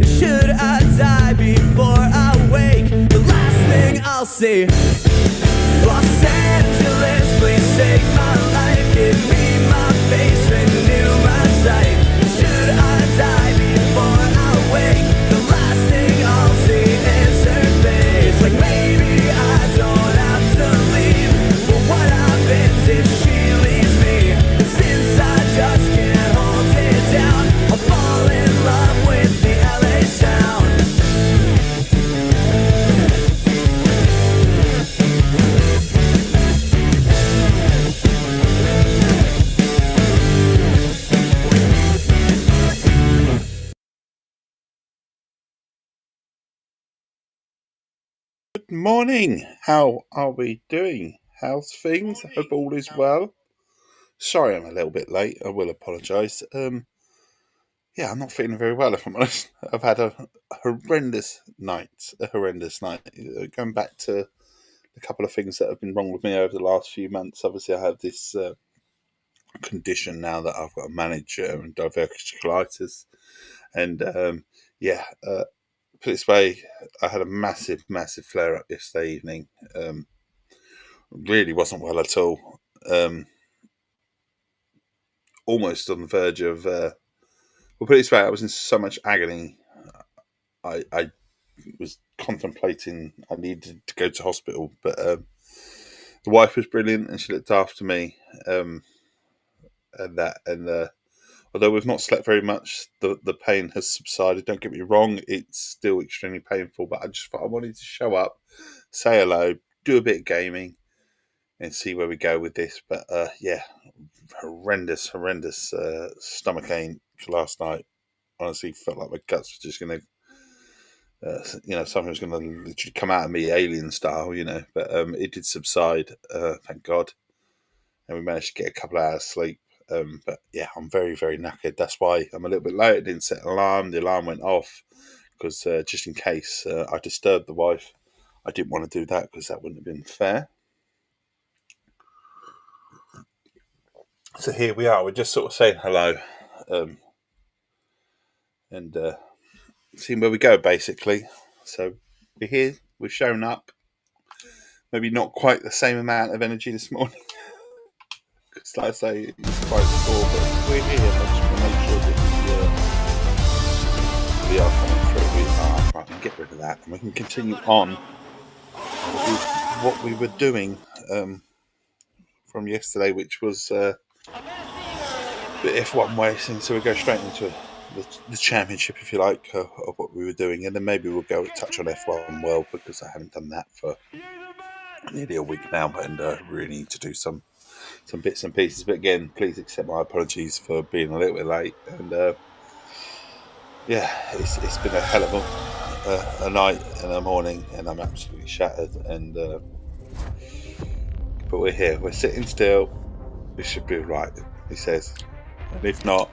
Should I die before I wake? The last thing I'll see. Los Angeles, please take my life. Give me my face, renew my sight. Should I die before I wake? The last thing I'll see is her face. Like maybe I don't have to leave, but what happens if she leaves me? And since I just can't hold it down, I'll fall in love with the LA sound. Good morning. How are we doing? How's things? I hope all is well. Sorry I'm a little bit late. I will apologise. Yeah, I'm not feeling very well, if I'm honest. I've had a horrendous night. Going back to a couple of things that have been wrong with me over the last few months. Obviously, I have this condition now that I've got to manage, diverticulitis. And put it this way, I had a massive flare-up yesterday evening. Really wasn't well at all. Almost on the verge of... put it this way, I was in so much agony. I was contemplating I needed to go to hospital, but the wife was brilliant and she looked after me. Although we've not slept very much, the pain has subsided. Don't get me wrong, it's still extremely painful, but I just thought I wanted to show up, say hello, do a bit of gaming, and see where we go with this. But horrendous stomach ache last night. Honestly, felt like my guts were just going to, something was going to literally come out of me, alien style, But it did subside, thank God, and we managed to get a couple of hours sleep. But yeah, I'm very, very knackered. That's why I'm a little bit late. I didn't set an alarm. The alarm went off because just in case I disturbed the wife. I didn't want to do that because that wouldn't have been fair. So here we are. We're just sort of saying hello and seeing where we go, basically. So we're here. We've shown up. Maybe not quite the same amount of energy this morning. Because, like I say, it's quite sore, but we're here. I just want to make sure that we are coming through. We are. Right, we can get rid of that. And we can continue on with what we were doing from yesterday, which was the F1 racing. So we go straight into the championship, if you like, of what we were doing. And then maybe we'll go touch on F1 World, because I haven't done that for nearly a week now, and really need to do some bits and pieces. But again, please accept my apologies for being a little bit late. And it's been a hell of a night and a morning, and I'm absolutely shattered. And but we're here. We're sitting still. We should be right, he says. And if not,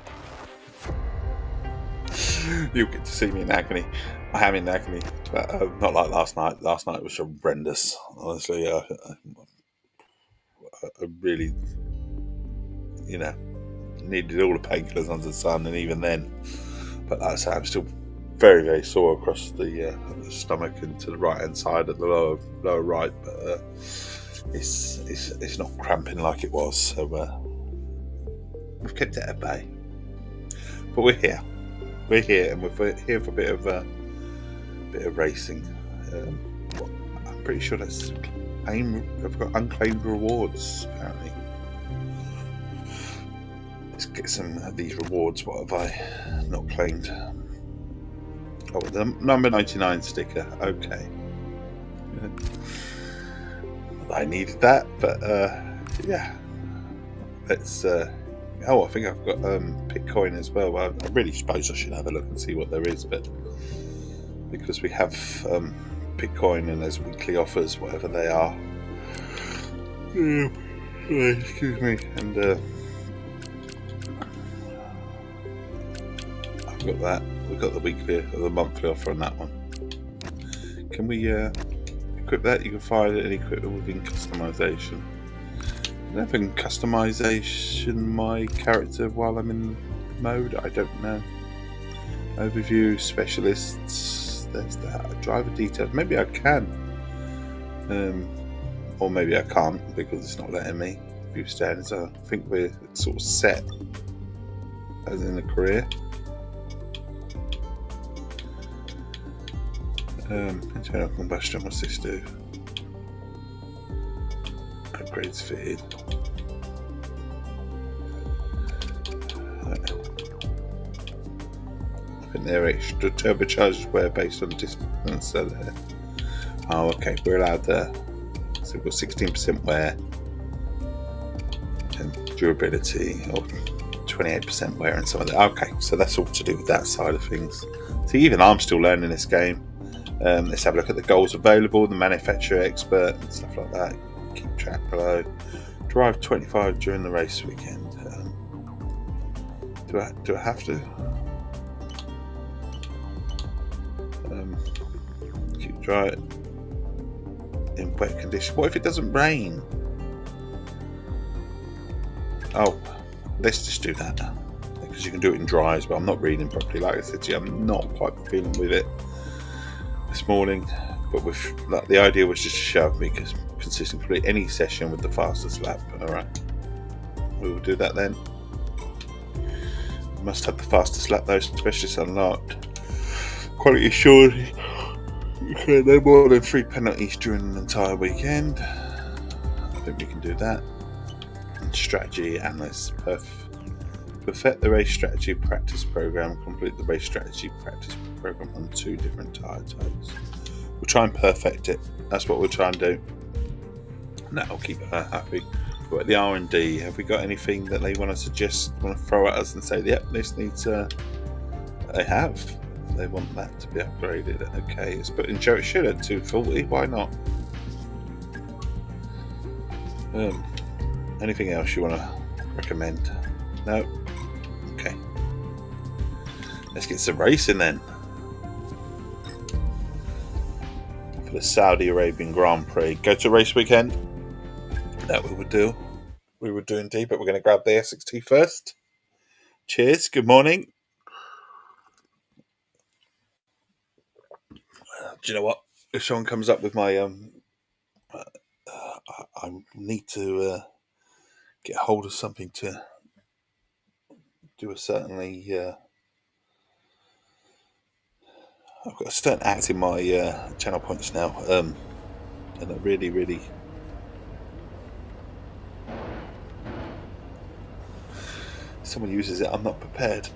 you'll get to see me in agony. I am in agony, but not like last night. Last night was horrendous. Honestly, I really, needed all the painkillers under the sun, and even then. But like I say, I'm still very, very sore across the stomach and to the right hand side at the lower right. But it's not cramping like it was. So we've kept it at bay. But we're here. We're here, and we're here for a bit of racing. I'm pretty sure that's I've got unclaimed rewards, apparently. Let's get some of these rewards. What have I not claimed? Oh, the number 99 sticker. Okay. I needed that, but yeah. Let's. I think I've got Bitcoin as well. I really suppose I should have a look and see what there is, but because we have Bitcoin and there's weekly offers, whatever they are. Excuse me. And I've got that. We've got the weekly or the monthly offer on that one. Can we equip that? You can find it and equip it within customization. I can customization my character while I'm in mode. I don't know. Overview, specialists. There's that. Driver details. Maybe I can. Or maybe I can't because it's not letting me. View standards. I think we're sort of set as in a career. Internal combustion, what's this do? Upgrades fitted. I think they're extra turbocharged wear based on distance. So there. Oh, okay. We're allowed so we've got 16% wear and durability, or 28% wear and some of that. Okay, so that's all to do with that side of things. See, even I'm still learning this game. Let's have a look at the goals available, the manufacturer expert and stuff like that. Keep track below. Drive 25 during the race weekend. Do I have to? Keep dry in wet conditions. What if it doesn't rain? Oh, let's just do that because you can do it in dry as well. I'm not reading properly, like I said to you. I'm not quite feeling with it this morning, but the idea was just to show me because consistently complete any session with the fastest lap. All right, we will do that then. We must have the fastest lap though. Specialist unlocked. Quality assured. Okay, no more than 3 penalties during an entire weekend. I think we can do that. And strategy analyst. Perfect the race strategy practice program. Complete the race strategy practice program on 2 different tyre types. We'll try and perfect it. That's what we'll try and do. And that'll keep her happy. But the R&D, have we got anything that they want to throw at us and say, yep, this needs they have. They want that to be upgraded. Okay, it's put in Joe Should at 240. Why not? Anything else you want to recommend? No. Okay. Let's get some racing then. For the Saudi Arabian Grand Prix. Go to race weekend. That we would do. We would do indeed, but we're going to grab the Essex Tea first. Cheers. Good morning. Do you know what? If someone comes up with my I need to get hold of something to do a certainly. I've got a certain act in my channel points now, and I really. Someone uses it. I'm not prepared.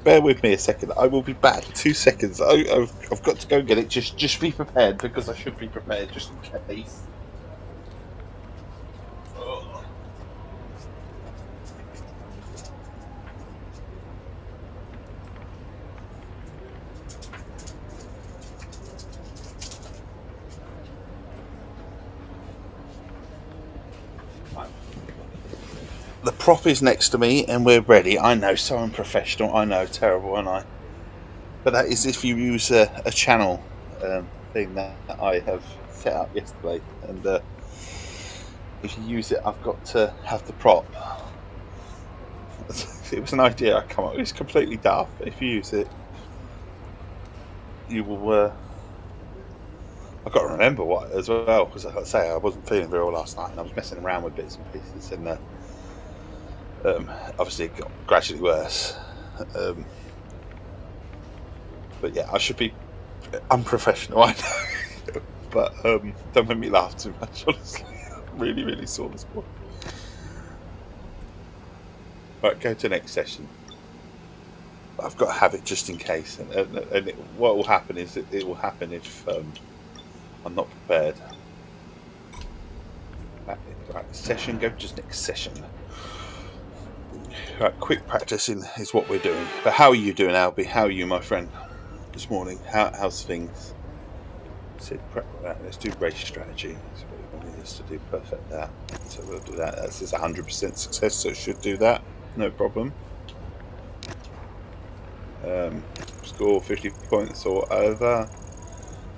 Bear with me a second. I will be back. 2 seconds. I've got to go and get it. Just be prepared because I should be prepared just in case. The prop is next to me and we're ready. I know, so unprofessional. I know, terrible, aren't I? But that is if you use a channel thing that I have set up yesterday. And if you use it, I've got to have the prop. It was an idea I come up with. It's completely daft, but if you use it, you will... I've got to remember what as well, because like I say, I wasn't feeling very well last night and I was messing around with bits and pieces and obviously it got gradually worse. But yeah, I should be unprofessional, I know. But don't make me laugh too much, honestly. I'm really sore this morning. Right, go to the next session. I've got to have it just in case. And what will happen is it will happen if I'm not prepared. Right, session, go to the next session. Right, quick practicing is what we're doing. But how are you doing, Albie? How are you, my friend, this morning? How's things? So, right, let's do race strategy. That's what we want us to do. Perfect that. So we'll do that. That's 100% success, so it should do that. No problem. Score 50 points or over.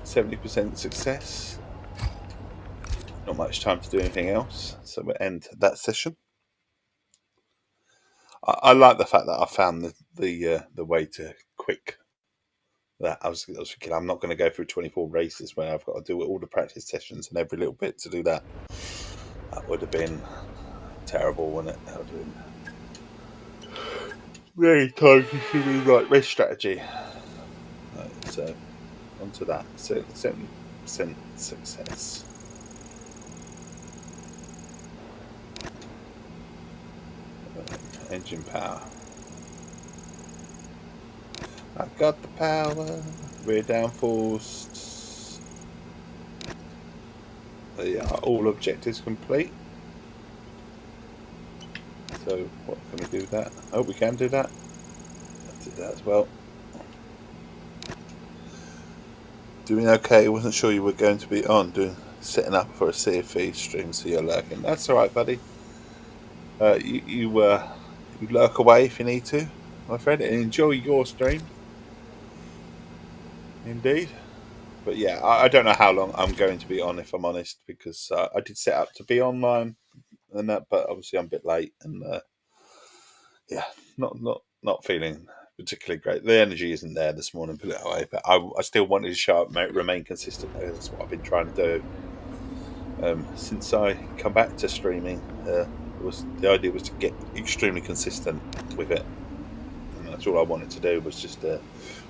70% success. Not much time to do anything else, so we'll end that session. I like the fact that I found the way to quick that. I was thinking I'm not going to go through 24 races where I've got to do all the practice sessions and every little bit to do that. That would have been terrible, wouldn't it? That would have been very time consuming, like race strategy. So onto that. 70% success. Engine power. I've got the power. Rear downforce. They are all objectives complete. So what can we do that? Oh, we can do that. Let's do that as well. Doing okay. Wasn't sure you were going to be on setting up for a Sea of Thieves stream, so you're lurking. That's all right, buddy. You lurk away if you need to, my friend, and enjoy your stream. Indeed. But yeah, I don't know how long I'm going to be on, if I'm honest, because I did set up to be online and that, but obviously I'm a bit late and yeah, not feeling particularly great. The energy isn't there this morning, put it that way. But I still wanted to show up, remain consistent. That's what I've been trying to do since I come back to streaming. The idea was to get extremely consistent with it, and that's all I wanted to do, was just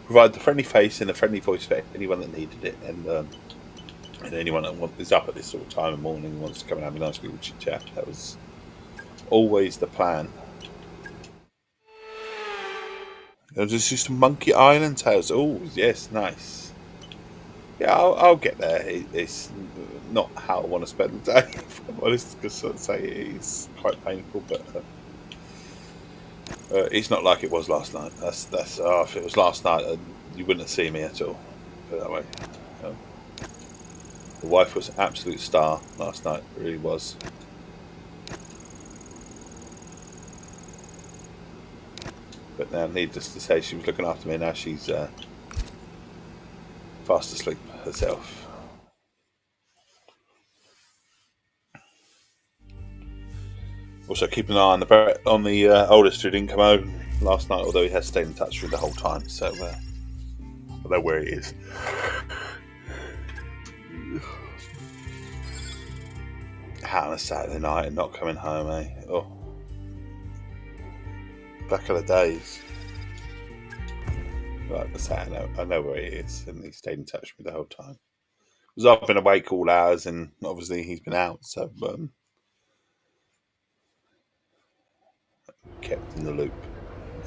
provide the friendly face and a friendly voice for anyone that needed it, and anyone that is up at this sort of time of morning and wants to come and have a nice little chit chat. That was always the plan. There's just Monkey Island tales. Oh yes, nice. Yeah, I'll get there. It's not how I want to spend the day, if I'm honest, because I'd say it is quite painful, but it's not like it was last night. That's if it was last night, you wouldn't have seen me at all. Put it that way. The wife was an absolute star last night. It really was. But now, needless to say, she was looking after me. Now she's fast asleep herself. Also, keep an eye on the oldest, who didn't come home last night, although he has stayed in touch with the whole time. So I know where he is. Out on a Saturday night and not coming home, eh? Oh, back in the days. Like I say, I know where he is, and he stayed in touch with me the whole time. Because I've been awake all hours, and obviously he's been out, so kept in the loop.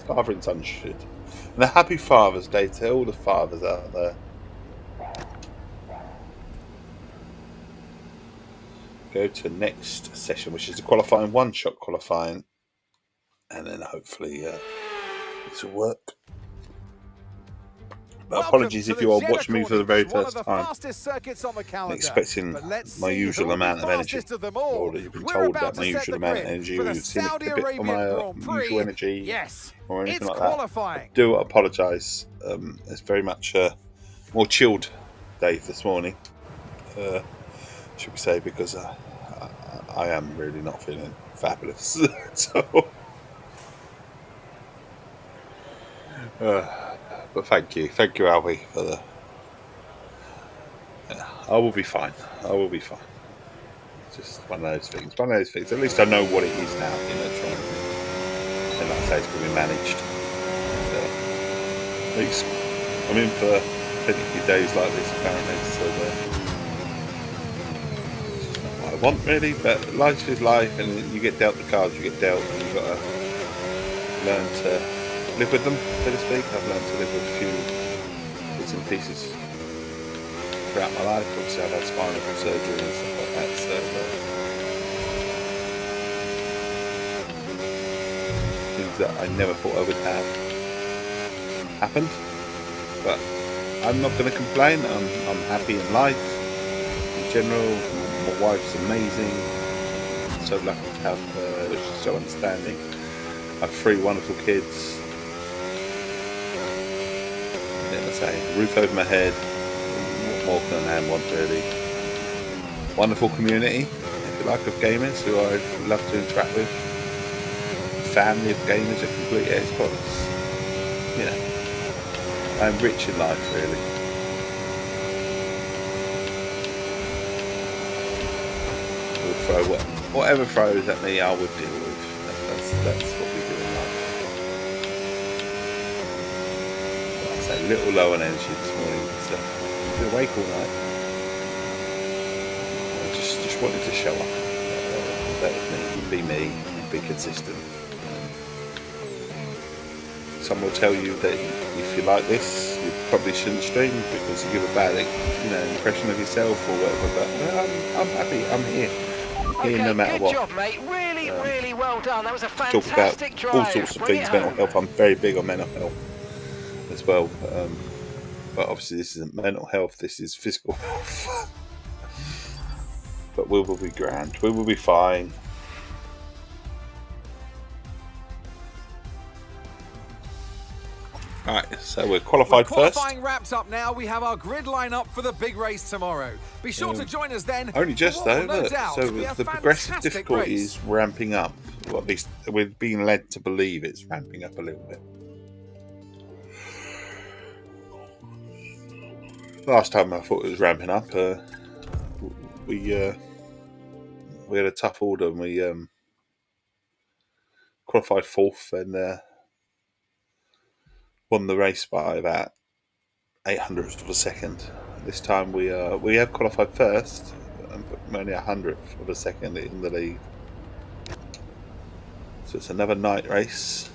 Father and son should. And a happy Father's Day to all the fathers out there. Go to next session, which is a qualifying, one-shot qualifying, and then hopefully this will work. But apologies if you are watching me for the very first time. I'm expecting my usual amount of energy, or you've been told about my usual amount of energy, or you've seen a bit of my usual energy, or anything like that. I do apologise. It's very much a more chilled day this morning, should we say, because I am really not feeling fabulous. So. But thank you, Albie, for the. Yeah, I will be fine. It's just one of those things. At least I know what it is now. And like I say, it's going to be managed. At least I'm in for plenty of days like this, apparently. So it's not what I want, really. But life is life, and you get dealt the cards you get dealt, and you've got to learn to live with them, so to speak. I've learned to live with a few bits and pieces throughout my life. Obviously, I've had spinal surgery and stuff like that, so things that I never thought I would have happened. But I'm not going to complain. I'm happy in life in general. My wife's amazing. I'm so lucky to have her. She's so understanding. I have 3 wonderful kids. Say, roof over my head. What more can a man want, really? Wonderful community, if you like, of gamers who I love to interact with. Family of gamers at complete Xbox. you know, I'm rich in life, really. We'll throw whatever throws at me, I would deal with. That's what we do in life. Like I say, a little low on energy this morning. So I've been awake all night. I just wanted to show up. That was me. Be consistent. Some will tell you that if you like this, you probably shouldn't stream because you give a bad, impression of yourself or whatever. But I'm happy. I'm here. Okay, no matter good what. job, mate. Really well done. That was a Talk about fantastic drive. all sorts of things, mental health. I'm very big on mental health as well. But obviously this isn't mental health, this is physical health. But we will be grand. We will be fine. Alright, so we're qualified first. Qualifying wrapped up now. We have our grid line up for the big race tomorrow. Be sure to join us then. Only just though, no look. doubt So be a the progressive fantastic difficulty race. is ramping up. Well, at least we're being led to believe it's ramping up a little bit. Last time I thought it was ramping up, we had a tough order and we qualified fourth and won the race by about 800ths of a second. This time we have qualified first and only 100th of a second in the lead. So it's another night race.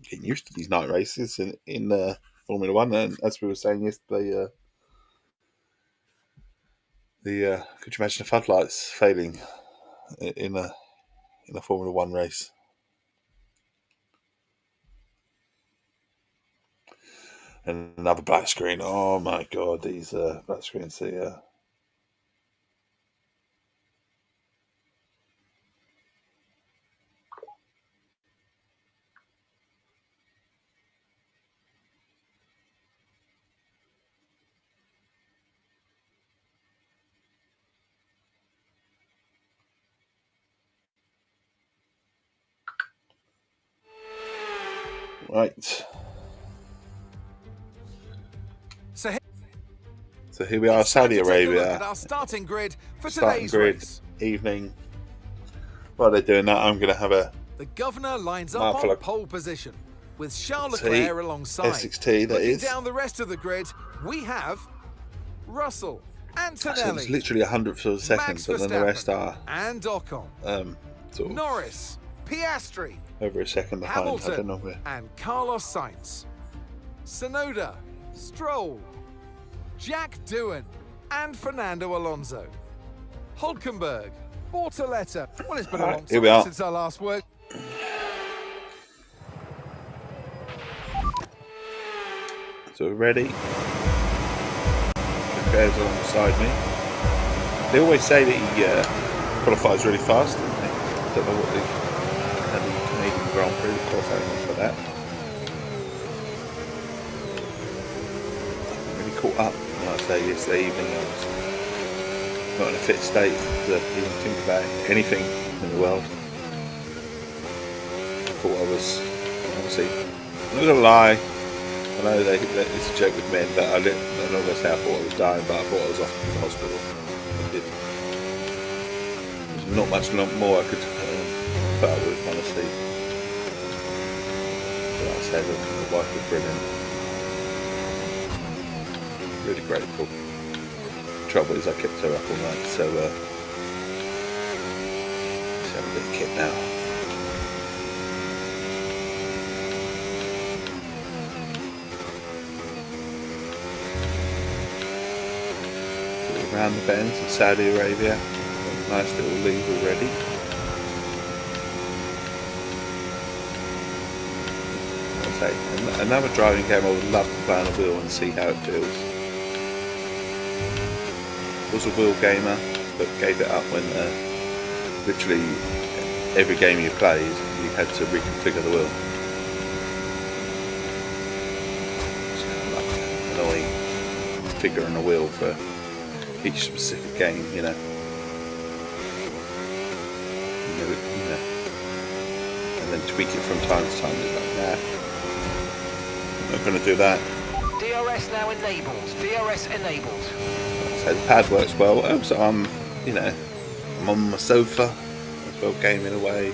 Getting used to these night races in Formula One, and as we were saying yesterday, could you imagine the floodlights failing in a Formula One race? And another black screen. Oh my god, these black screens here. Right. So here we are, Saudi Arabia. At our starting grid for today's race. Evening. While they're doing that, I'm going to have a The governor lines up on pole position with Charles Leclerc alongside. Essex Tea, that Looking is. down the rest of the grid, we have Russell, Antonelli, it's literally 100th of a second, but then the rest are and Ocon, sort of Norris, Piastri, over a second behind. Hamilton, I don't know where. and Carlos Sainz, Sonoda, Stroll, Jack Doohan, and Fernando Alonso, Hulkenberg, Bortoletta. Well, it's been a long here we are. time since our last work. So we're ready. Leclerc's alongside me. They always say that he qualifies really fast, don't they? I don't know what the Canadian Grand Prix qualifying for that. Really caught up, like I say, yesterday evening. I was not in a fit state to even think about anything in the world. I thought I was, obviously, I'm not going to lie. I know it's a joke with men, but I'm not going to say I thought I was dying, but I thought I was off to the hospital. There's not much more I could put up with, honestly. But like I said, the wife was brilliant. Really grateful. The trouble is I kept her up all night, so she's having a bit of kit now. Around the bends in Saudi Arabia. A nice little lead already. I'll say, another driving game I would love to play on a wheel and see how it feels. Was a wheel gamer, but gave it up when literally every game you played, you had to reconfigure the wheel. Like annoying figuring a wheel for each specific game, you know, and then tweak it from time to time. It's like, nah, Not going to do that. DRS now enabled. DRS enabled. So the pad works well. So I'm on my sofa as well, gaming away.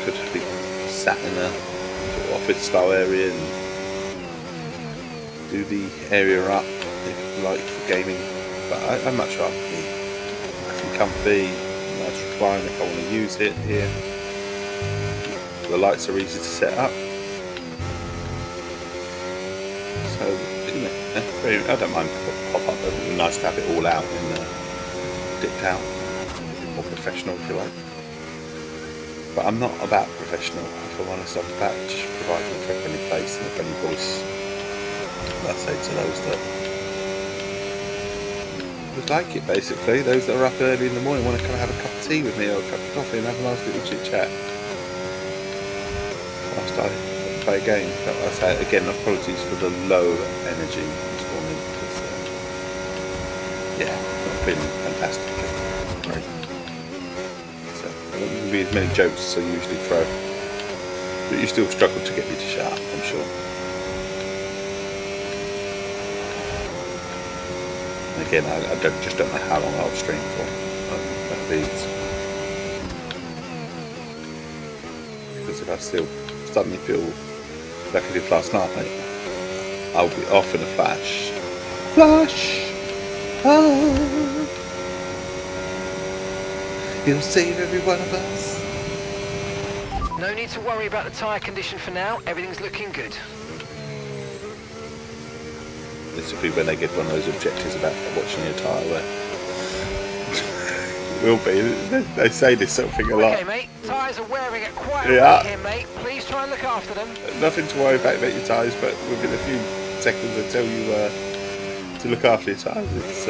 Could be sat in a sort of office style area and do the area up if you like for gaming. But I'd much rather be nice and comfy, nice recline if I want to use it here. The lights are easy to set up. So, I don't mind pop-up, but it would be nice to have it all out and dipped out. A bit more professional if you like. But I'm not about professional, if I'm honest. I'm about just providing a friendly face and a friendly voice. I say to those that would like it, basically. Those that are up early in the morning want to come and have a cup of tea with me or a cup of coffee and have a nice little chit chat whilst I play a game. But I say again, apologies for the low energy this morning because not feeling fantastic. Great. So there won't be as many jokes as I usually throw, but you still struggle to get me to shut up, I'm sure. And again, I just don't know how long I'll stream for. Because if I still suddenly feel like I did last night, I'll be off in a flash. Flash! Oh! He'll save every one of us. No need to worry about the tyre condition for now. Everything's looking good. This will be when they get one of those objectives about watching your tyre wear. It will be. They say this sort of thing a lot. Okay, mate. Tyres are wearing at quite a Yeah. rate here, mate. Please try and look after them. Nothing to worry about your tyres, but within a few seconds they tell you to look after your tyres. It's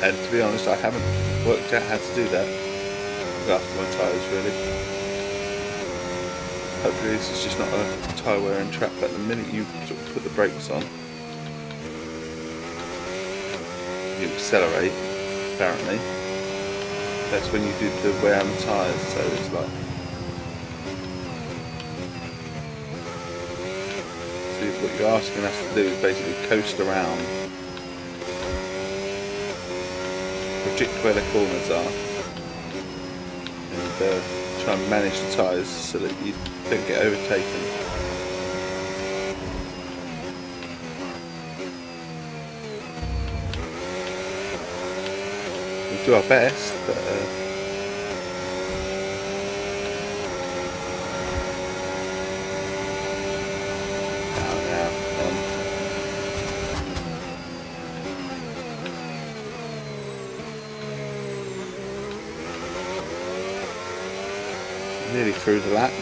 and to be honest, I haven't worked out how to do that. Look after my tyres, really. Hopefully this is just not a tyre wearing trap, but the minute you sort of put the brakes on, you accelerate, apparently. That's when you do the wear on the tyres, so it's like... So what you're asking us to do is basically coast around, predict where the corners are, and try and manage the tyres so that you don't get overtaken. We'll do our best, but nearly through the lap.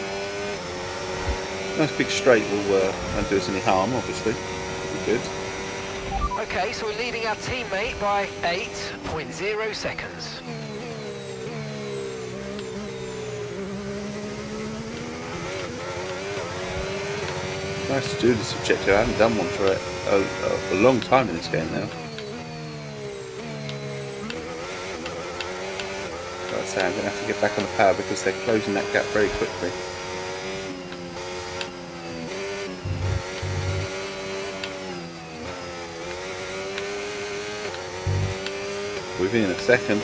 Nice big straight will not do us any harm, obviously. It'll be good. Okay, so we're leading our teammate by 8.0 seconds. Nice to do this objective. I haven't done one for a long time in this game now. Like I say, I'm going to have to get back on the power because they're closing that gap very quickly. Within a second,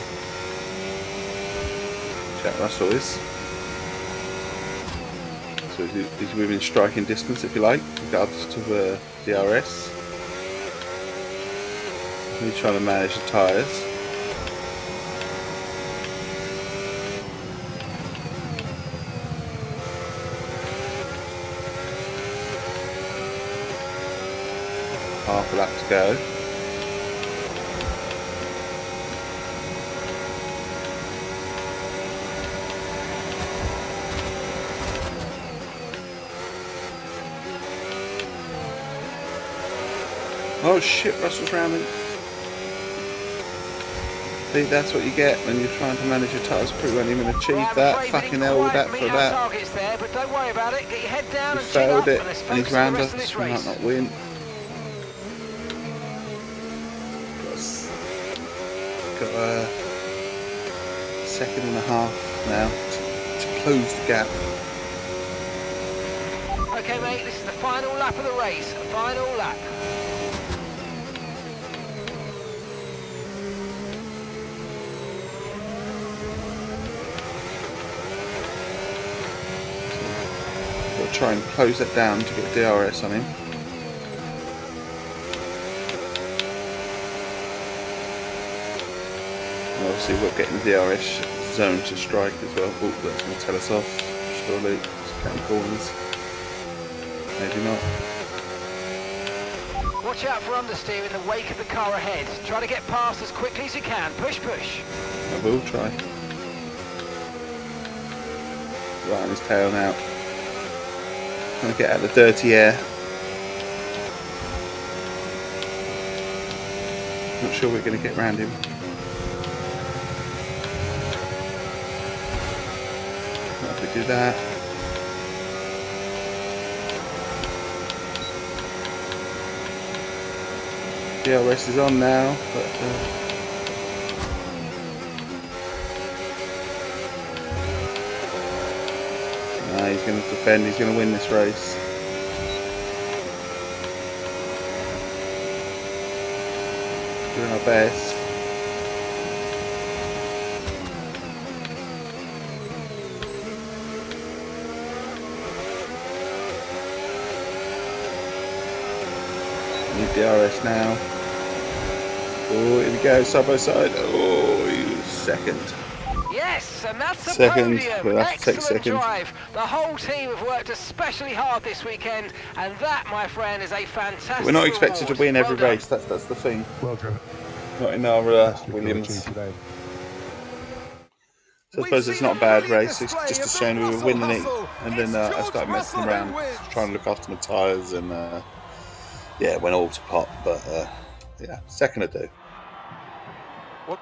Jack Russell is. So he's within striking distance, if you like, regardless to DRS. He's trying to manage the tyres. Half a lap to go. Oh shit, Russell's rounding. See, that's what you get when you're trying to manage your tyres. Probably won't even achieve that. Fucking hell, that for that. Targets there, but don't worry about it. Get your head down He and failed it, and let's and he's focus on round the us. rest of this We might race. not win. Got a second and a half now to close the gap. Okay, mate, this is the final lap of the race. Final lap. We'll try and close that down to get DRS on him. And obviously we're getting the DRS zone to strike as well. Oh, that's going to tell us off. Surely it's cutting corners. Maybe not. Watch out for understeer in the wake of the car ahead. Try to get past as quickly as you can. Push, push. I will try. Right on his tail now. Trying to get out the dirty air. Not sure we're going to get round him. If we do that. DRS is on now, but no, he's going to defend, he's going to win this race. Doing our best. Need DRS now. Oh, here we go, side by side. Oh, he was second. Yes, and that's a Second. podium. We'll have to take Excellent second. drive. The whole team have worked especially hard this weekend, and that, my friend, is a fantastic We're not expected to reward. win every Well done. race, that's the thing. Well driven. Not in our Williams. Today. So I suppose it's not a bad race, it's just a shame we were winning it. And then I started messing around, trying to look after my tyres, and yeah, it went all to pot, but yeah, second to do. What?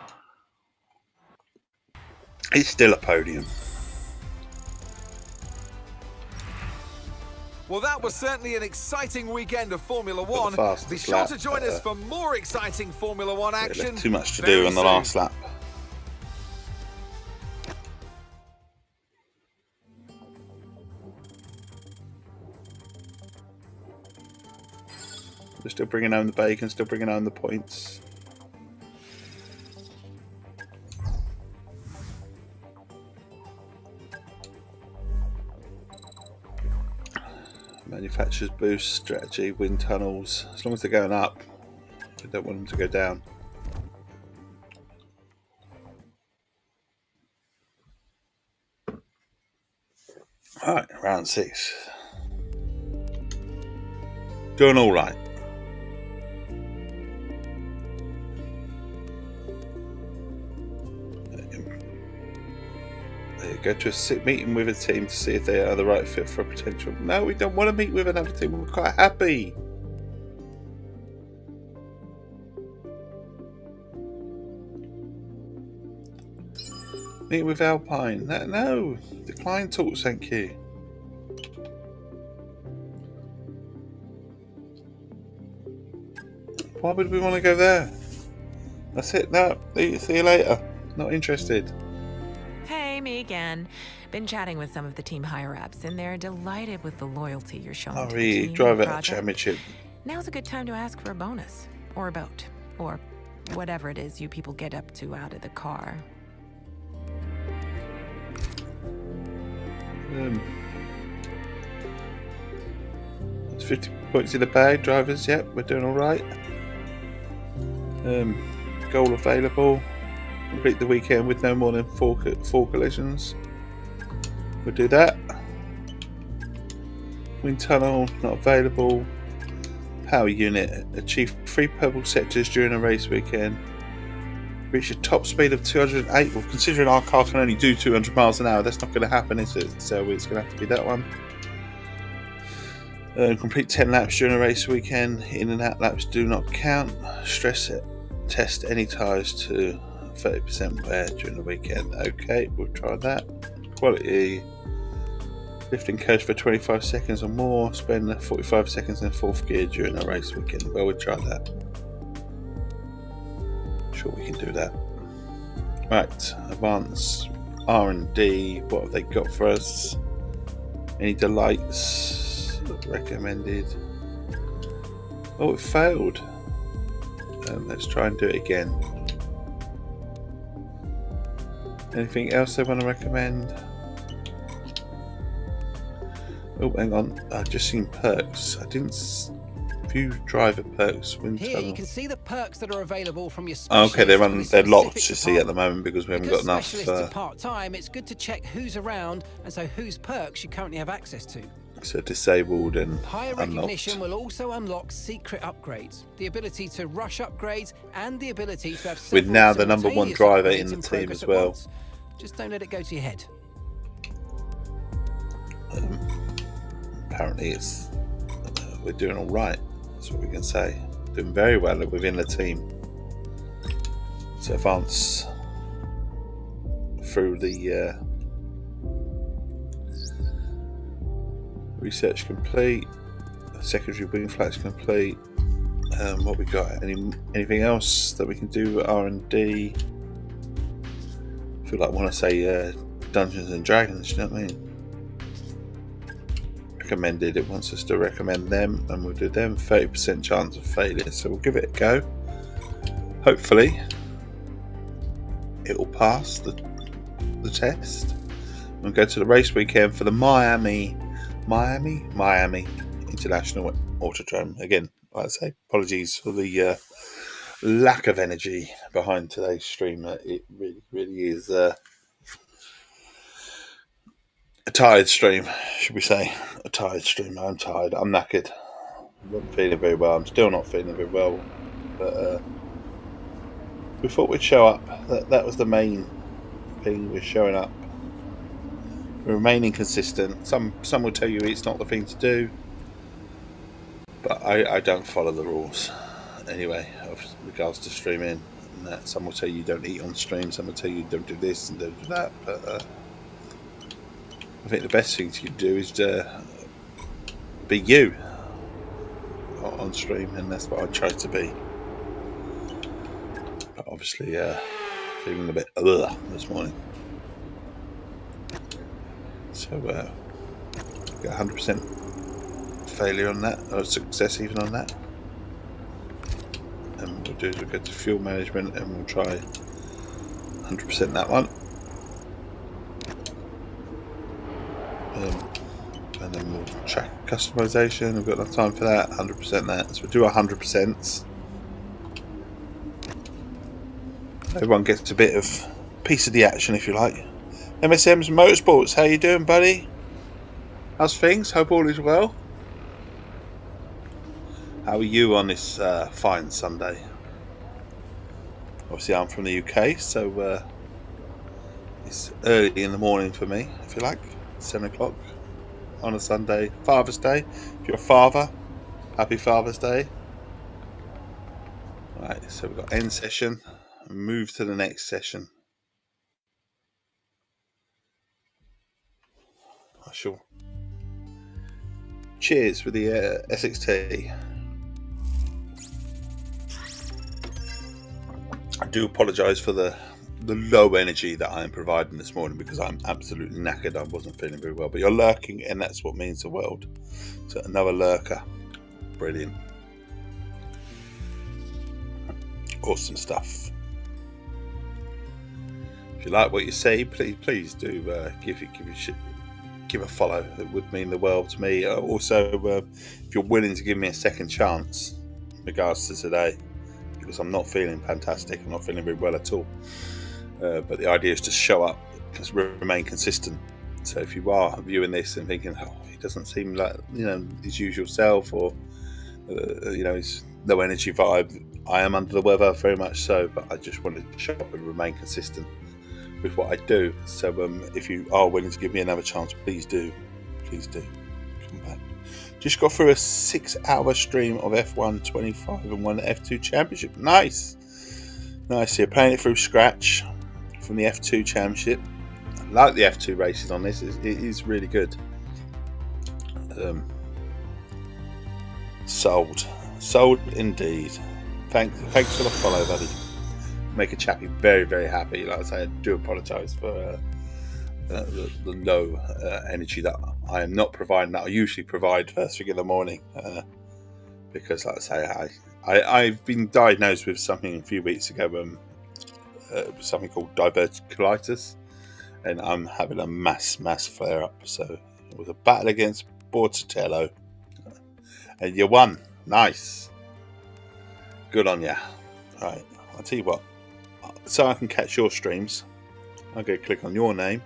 It's still a podium. Well, that was certainly an exciting weekend of Formula One. Be fastest sure lap, to join us for more exciting Formula One Yeah, action. left too much to very do on the soon. last lap. We're still bringing home the bacon, still bringing home the points. Manufacturers boost strategy, wind tunnels. As long as they're going up, I don't want them to go down. Alright, round 6. Doing alright. Go to a meeting with a team to see if they are the right fit for a potential. No, we don't want to meet with another team. We're quite happy. Meet with Alpine. No, decline talks, thank you. Why would we want to go there? That's it. No, see you later. Not interested. Hey, me again. Been chatting with some of the team higher-ups, and they're delighted with the loyalty you're showing to the Sorry, team drive and at a project. championship. Now's a good time to ask for a bonus, or a boat, or whatever it is you people get up to out of the car. It's 50 points in the bag. Drivers, yep, we're doing all right. Goal available. Complete the weekend with no more than four collisions. We'll do that. Wind tunnel not available. Power unit. Achieve 3 purple sectors during a race weekend. Reach a top speed of 208. Well, considering our car can only do 200 miles an hour, that's not going to happen, is it? So it's going to have to be that one. Complete 10 laps during a race weekend. In and out laps do not count. Stress it. Test any tyres to 30% wear during the weekend. Okay, we'll try that. Quality. Lifting coast for 25 seconds or more. Spend 45 seconds in 4th gear during a race weekend. Well, we'll try that. Sure we can do that. Right, advance R&D. What have they got for us? Any delights recommended? Oh, it failed. Let's try and do it again. Anything else they want to recommend? Oh, hang on. I've just seen perks. I didn't view driver perks. Wind Here tunnel. you can see the perks that are available from your Oh, specialist. okay, they're for this locked, specific you see, at the department. moment because we haven't Because got enough. specialists are part-time, it's good to check who's around and so whose perks you currently have access to. So disabled and Higher unlocked. recognition will also unlock secret upgrades, the ability to rush upgrades, and the ability to have With now the several #1 simultaneous driver upgrades in the team progress as at well. once. Just don't let it go to your head. Apparently we're doing all right. That's what we can say. Doing very well within the team. So advance through the research complete. Secondary wing flights complete. What we got? Anything else that we can do? R&D. I feel like I want to say Dungeons and Dragons. You know what I mean? Recommended. It wants us to recommend them, and we'll do them. 30% chance of failure, so we'll give it a go. Hopefully, it will pass the test. We'll go to the race weekend for the Miami International Autodrome. Again, like I say, apologies for the lack of energy behind today's stream. It really is a tired stream, should we say. A tired stream. I'm tired. I'm knackered. I'm not feeling very well. I'm still not feeling very well. But we thought we'd show up. That was the main thing. We're showing up. We're remaining consistent. Some will tell you it's not the thing to do. But I don't follow the rules. Anyway, with regards to streaming. And that, some will tell you don't eat on stream. Some will tell you don't do this and don't do that. But I think the best thing you do is be you on stream, and that's what I try to be. But obviously, feeling a bit this morning. So, got 100% failure on that, or success even on that. And what we'll do is we'll go to fuel management and we'll try 100% that one. And then we'll track customization. We've got enough time for that. 100% that. So we'll do 100%. Everyone gets a bit of piece of the action, if you like. MSM's Motorsports, how you doing, buddy? How's things? Hope all is well. How are you on this fine Sunday? Obviously, I'm from the UK, so it's early in the morning for me, if you like. 7 o'clock on a Sunday. Father's Day. If you're a father, happy Father's Day. Right, so we've got end session. Move to the next session. Sure. Cheers for the Essex Tea. I do apologise for the low energy that I'm providing this morning because I'm absolutely knackered. I wasn't feeling very well, but you're lurking, and that's what means the world. So another lurker. Brilliant. Awesome stuff. If you like what you see, please do give a follow. It would mean the world to me. Also, if you're willing to give me a second chance in regards to today, because I'm not feeling fantastic, I'm not feeling very well at all. But the idea is to show up, just remain consistent. So if you are viewing this and thinking, oh, he doesn't seem like his usual self, or his low energy vibe, I am under the weather very much so. But I just wanted to show up and remain consistent with what I do. So if you are willing to give me another chance, please do come back. Just got through a 6-hour stream of F1 25 and won the F2 championship. Nice. You're playing it through scratch from the F2 championship. I like the F2 races on this. It is really good. Sold indeed. Thanks for the follow, buddy. Make a chappy very, very happy. Like I say, I do apologise for the low energy that I am not providing, that I usually provide first thing in the morning, because, like I say, I've been diagnosed with something a few weeks ago, something called diverticulitis, and I'm having a mass flare up. So it was a battle against Bortatello, and you won. Nice, good on ya. Right, I'll tell you what. So I can catch your streams, I'm going to click on your name,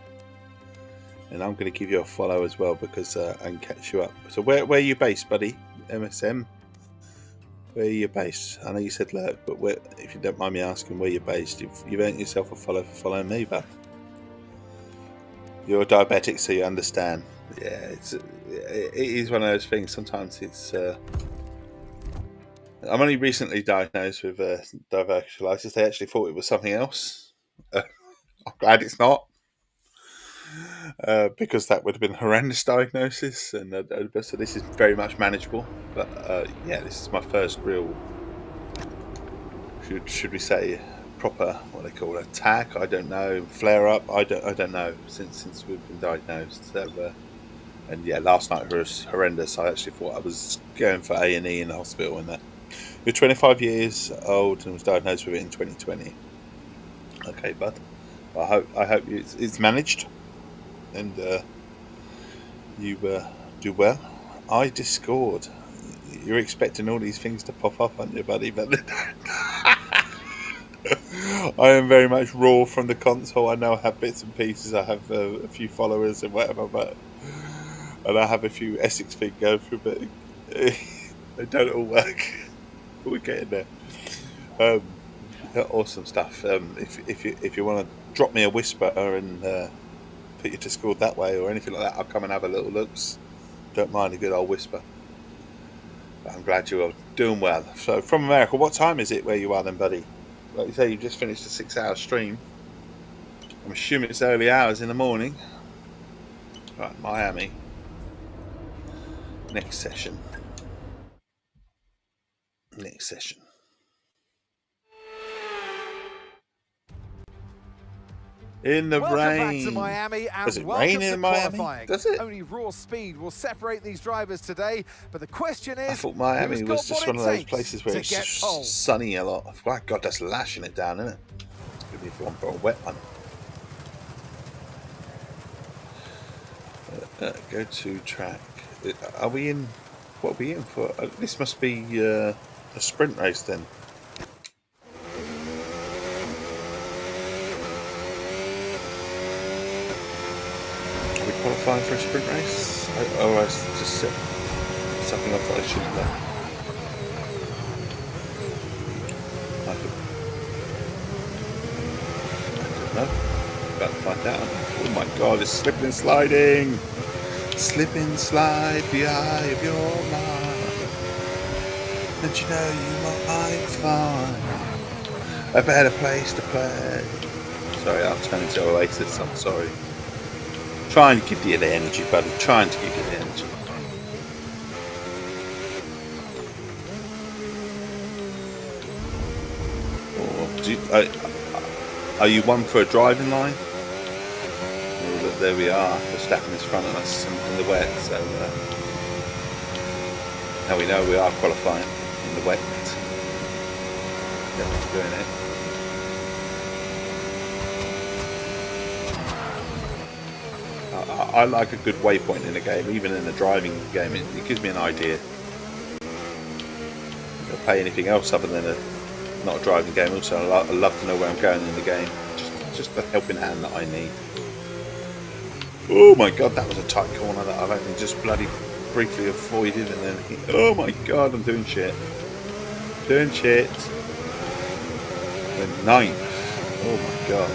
and I'm going to give you a follow as well, because I can catch you up. So where are you based, buddy? MSM? Where are you based? I know you said Lurk, but where, if you don't mind me asking where you're based, you've earned yourself a follow for following me, but you're diabetic, so you understand. Yeah, it is one of those things. Sometimes it's... I'm only recently diagnosed with diverticulitis. They actually thought it was something else. I'm glad it's not. Because that would have been a horrendous diagnosis, and so this is very much manageable. But yeah, this is my first real, should we say, proper, what they call it, attack? I don't know, flare up. I don't know since we've been diagnosed. So, and yeah, last night was horrendous. I actually thought I was going for A&E in the hospital. And that you're 25 years old and was diagnosed with it in 2020. Okay, bud. I hope it's managed. And you do well. I Discord. You're expecting all these things to pop up, aren't you, buddy? But I am very much raw from the console. I know I have bits and pieces. I have a few followers and whatever, and I have a few Essex things go through, but they don't all work. We're getting there. Awesome stuff. If you want to drop me a whisper and put your Discord that way or anything like that, I'll come and have a little looks. Don't mind a good old whisper. But I'm glad you're doing well. So from America, what time is it where you are then, buddy? Like you say, you just finished a 6-hour stream. I'm assuming it's early hours in the morning. Right, Miami. Next session. In the Welcome rain. back to Miami, and Does it welcome rain to in Miami? qualifying. Does it? Only raw speed will separate these drivers today, but the question is, I thought Miami who's was got just what one of it those takes places where to it's get home? sunny a lot. My God, that's lashing it down, isn't it? Good if you want for a wet one. Go to track. Are we in? What are we in for? This must be a sprint race then. Are we qualifying for a sprint race? I just said something I thought I should have done. I don't know. About to find out. Oh my God, it's slipping and sliding. Slip and slide the eye of your mind. And you know you might find a better place to play. Sorry, I'll turn into Oasis, I'm sorry. Trying to give you the energy, buddy. Trying to give you the energy. Are you one for a driving line? Well, there we are. Verstappen is front of us in the wet, so now we know we are qualifying in the wet. Yeah, doing it. I like a good waypoint in a game, even in a driving game. It gives me an idea. I'll play anything else other than not a driving game. Also, I love to know where I'm going in the game. Just the helping hand that I need. Oh my God, that was a tight corner that I've only just bloody briefly avoided, and then oh my God, I'm doing shit. Doing shit. The 9th. Oh my God.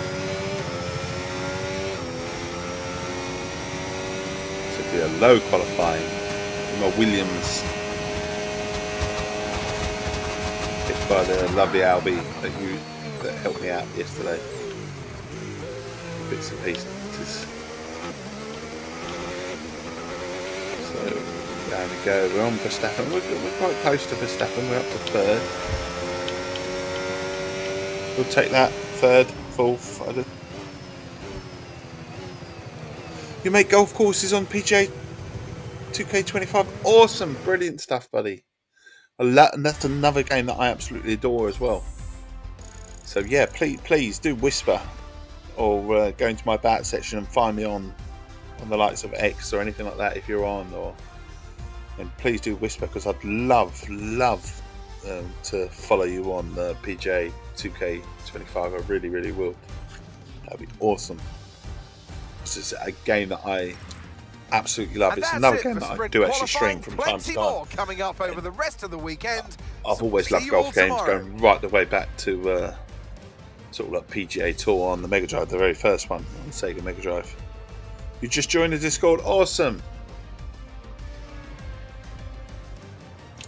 A low qualifying. Emma Williams hit by the lovely Albie that helped me out yesterday. Bits and pieces. So down we go. We're on Verstappen. We're quite close to Verstappen. We're up to 3rd. We'll take that 3rd, 4th. You make golf courses on PGA 2K25. Awesome, brilliant stuff, buddy. And that's another game that I absolutely adore as well. So yeah, please do whisper, or go into my bat section and find me on the likes of X or anything like that if you're on, and please do whisper, because I'd love to follow you on PGA 2K25. I really will. That'd be awesome. This is a game that I absolutely love. It's another game that I do actually stream from time to time. More coming up over the rest of the weekend. I've always loved golf games, going right the way back to sort of like PGA Tour on the Mega Drive, the very first one on the Sega Mega Drive. You just joined the Discord, awesome.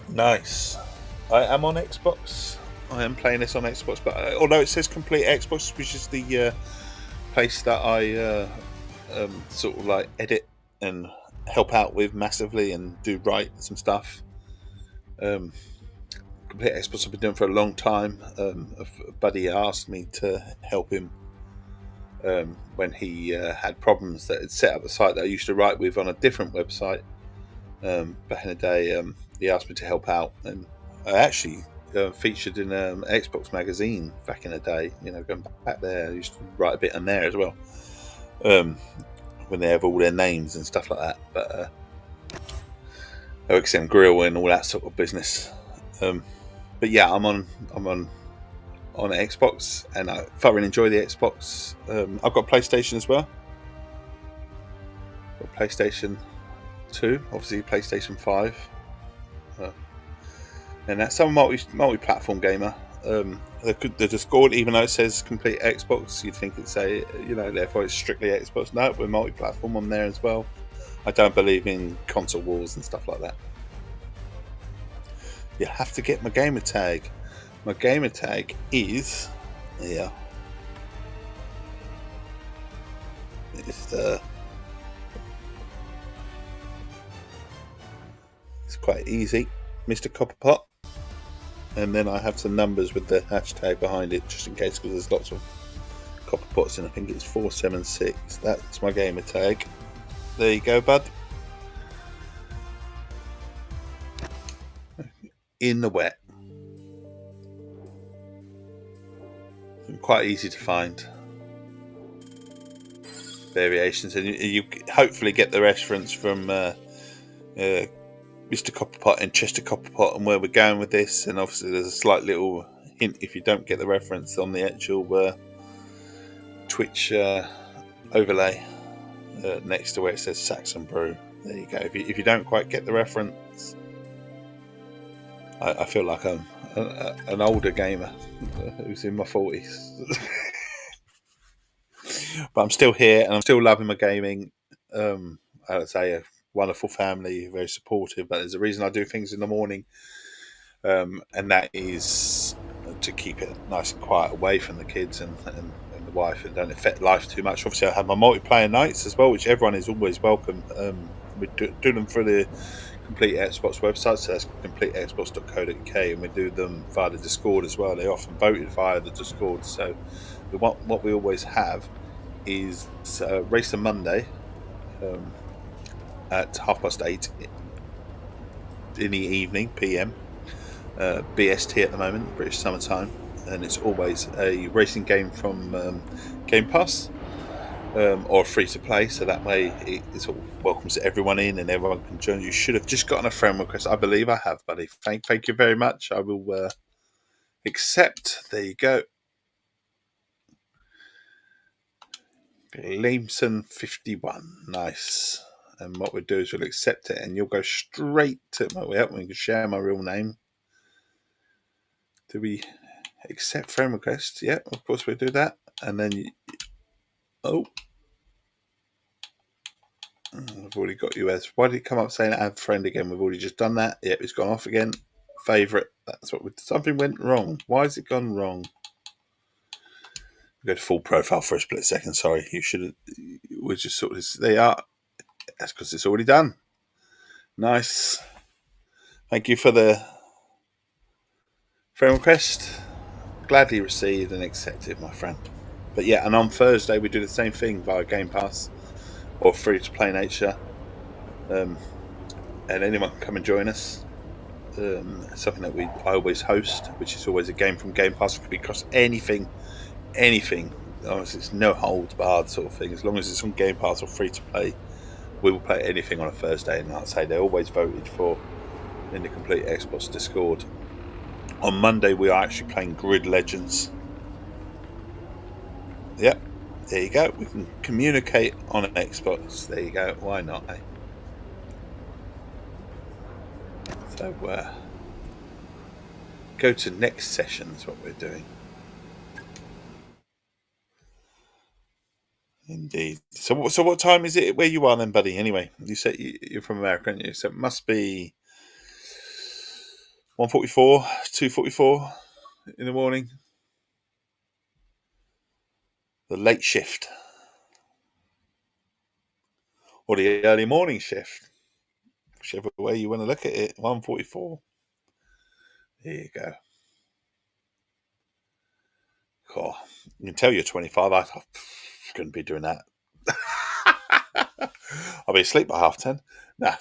Nice. I am on Xbox. I am playing this on Xbox, but although it says complete Xbox, which is the place that I sort of like edit and help out with massively and do write some stuff. Complete Xbox I've been doing for a long time. A buddy asked me to help him when he had problems that had set up a site that I used to write with on a different website back in the day. He asked me to help out, and I actually featured in Xbox magazine back in the day. You know, going back there, I used to write a bit on there as well. When they have all their names and stuff like that, but OXM Grill and all that sort of business. But yeah, I'm on Xbox, and I thoroughly enjoy the Xbox. I've got PlayStation as well. Got PlayStation 2, obviously PlayStation 5, and that's some multi-platform gamer. The Discord, even though it says complete Xbox, you'd think it'd say, therefore it's strictly Xbox. No, we're multi-platform on there as well. I don't believe in console wars and stuff like that. You have to get my gamer tag. My gamer tag is it's quite easy, Mr. Copperpot. And then I have some numbers with the hashtag behind it, just in case, because there's lots of copper pots, and I think it's 476. That's my gamer tag. There you go, bud. In the wet. Quite easy to find. Variations, and you hopefully get the reference from Mr. Copperpot and Chester Copperpot and where we're going with this. And obviously there's a slight little hint if you don't get the reference on the actual Twitch overlay next to where it says Saxon Brew. There you go. If you don't quite get the reference, I feel like I'm an older gamer who's in my 40s. But I'm still here, and I'm still loving my gaming. I would say a wonderful family, very supportive, but there's a reason I do things in the morning, and that is to keep it nice and quiet away from the kids and the wife, and don't affect life too much. Obviously I have my multiplayer nights as well, which everyone is always welcome. We do them through the Complete Xbox website, so that's completexbox.co.uk, and we do them via the Discord as well. They're often voted via the Discord. So what we always have is Race on Monday at 8:30 in the evening, PM, BST at the moment, British Summertime, and it's always a racing game from Game Pass, or free to play, so that way it sort of welcomes everyone in and everyone can join. You should have just gotten a friend request. I believe I have, buddy. Thank you very much. I will accept. There you go. Gleamson 51. Nice. And what we'll do is we'll accept it, and you'll go straight to my way up. We can share my real name. Do we accept friend request? Yeah, of course we'll do that. And then I've already got you as. Why did it come up saying add friend again? We've already just done that. Yep, it's gone off again. Favorite. That's what something went wrong. Why has it gone wrong? Go to full profile for a split second. Sorry, you should have. We're just sort of. They are. That's because it's already done. Nice. Thank you for the friend request. Gladly received and accepted, my friend. But yeah, and on Thursday we do the same thing via Game Pass. or free to play nature, and anyone can come and join us. Something that I always host, which is always a game from Game Pass. It could be across anything. Honestly, it's no holds barred sort of thing. As long as it's on Game Pass or free to play, we will play anything on a Thursday. And like I say, they're always voted for in the Complete Xbox Discord. On Monday, we are actually playing Grid Legends. Yep, there you go. We can communicate on an Xbox. There you go. Why not, eh? So, go to next session is what we're doing. Indeed. So what time is it where you are then, buddy? Anyway, you said you're from America, aren't you? So it must be 1:44, 2:44 in the morning. The late shift. Or the early morning shift. Whichever way you want to look at it. 1:44. There you go. Cool. You can tell you're 25. I couldn't be doing that. I'll be asleep by 10:30. Nah.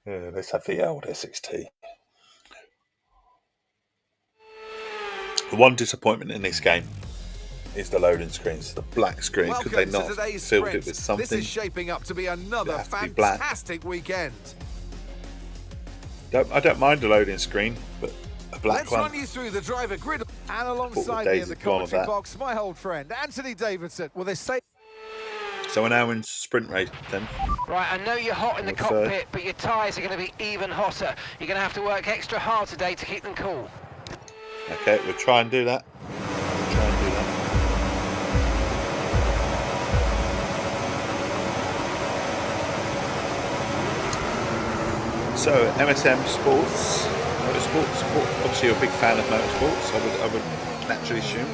Let's have the old Essex Tea. The one disappointment in this game is the loading screens, the black screen. Could they not filled it with something? This is shaping up to be another fantastic weekend. I don't mind a loading screen, but a black one. Let's run you through the driver grid. And alongside me in the commentary box, my old friend, Anthony Davidson. Will they say... So we're now in sprint race then. Right, I know you're hot in the cockpit, but your tyres are going to be even hotter. You're going to have to work extra hard today to keep them cool. Okay, we'll try and do that. So MSM Sports, Motorsports. Obviously, you're a big fan of motorsports. I would naturally assume.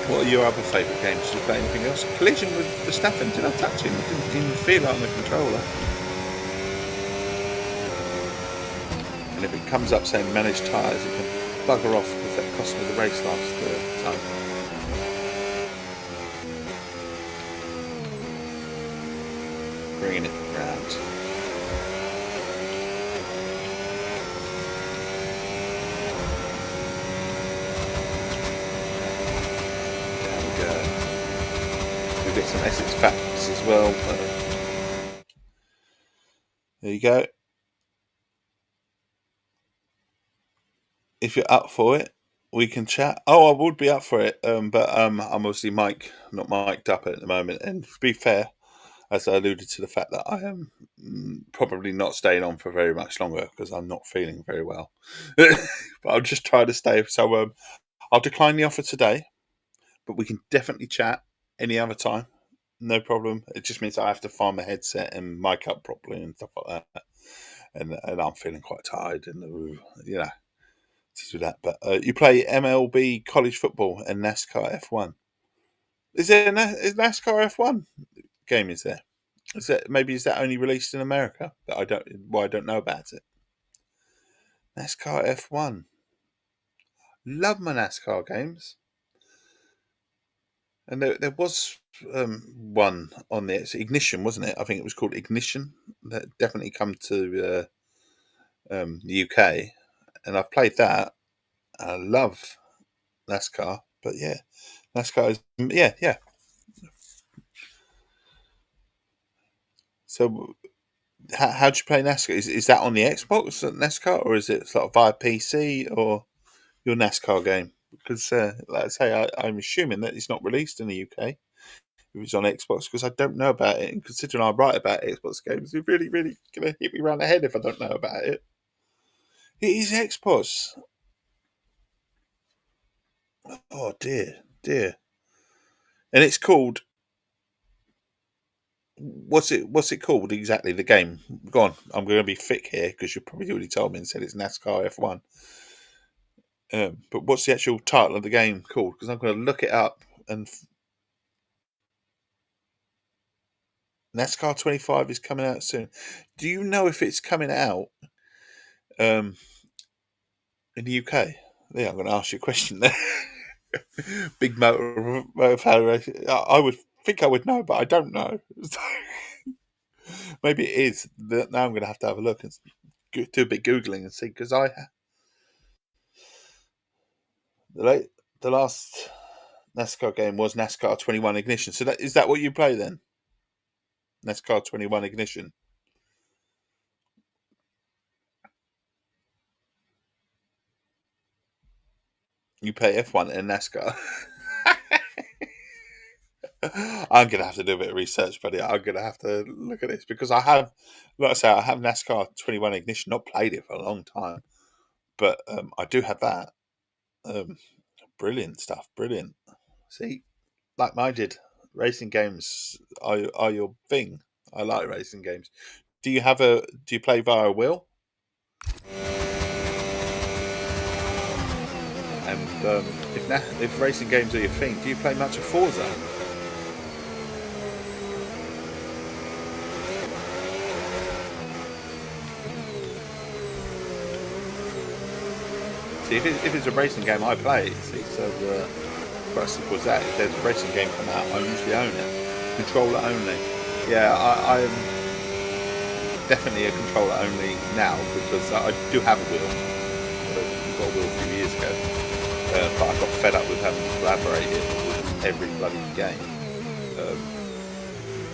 What are your other favourite games? Did you play anything else? Collision with Verstappen. Did I touch him? I didn't even feel it on the controller. And if it comes up saying manage tyres, it can bugger off because that cost me the race last time. Bringing it round. There we go. We've got some Essex facts as well. There you go. If you're up for it, we can chat. Oh, I would be up for it, but I'm obviously not mic'd up at the moment. And to be fair, as I alluded to the fact that I am probably not staying on for very much longer because I'm not feeling very well. But I'll just try to stay. So I'll decline the offer today, but we can definitely chat any other time. No problem. It just means I have to find my headset and mic up properly and stuff like that. And I'm feeling quite tired and, to do that. But you play MLB college football and NASCAR F1. Is there is NASCAR F1 game? Is there? Is that only released in America? That I don't know about it. NASCAR F1. Love my NASCAR games. And there was one on there. It's Ignition, wasn't it? I think it was called Ignition. That definitely come to the UK, and I've played that. I love NASCAR, but yeah, NASCAR is yeah. So, how do you play NASCAR? Is that on the Xbox NASCAR, or is it sort of via PC or your NASCAR game? Because, like I say, I'm assuming that it's not released in the UK. If it's on Xbox, because I don't know about it, and considering I write about Xbox games, it's really, really going to hit me round the head if I don't know about it. It is Xbox. Oh dear. And it's called. What's it called exactly? The game. Go on. I'm going to be thick here because you probably already told me and said it's NASCAR F1. But what's the actual title of the game called? Because I'm going to look it up. And NASCAR 25 is coming out soon. Do you know if it's coming out in in the UK? Yeah, I'm going to ask you a question there. Big motor racing. I would think I would know, but I don't know. Maybe it is. Now I'm going to have a look and do a bit googling and see, because the last NASCAR game was NASCAR 21 Ignition. So is that what you play then? NASCAR 21 Ignition. You play F1 and NASCAR. I'm going to have to do a bit of research, buddy. I'm going to have to look at this, because I have, like I say, I have NASCAR 21 Ignition. Not played it for a long time, but I do have that. Brilliant stuff. Brilliant. See, like-minded. Racing games are your thing. I like racing games. Do you play via a wheel? And if racing games are your thing, do you play much of Forza? See, if it's a racing game, I play it. See, so quite simple as that. If there's a racing game come out, I usually own it. Controller only. Yeah, I'm definitely a controller only now, because I do have a wheel. I got a wheel a few years ago, but I got fed up with having to collaborate it with every bloody game.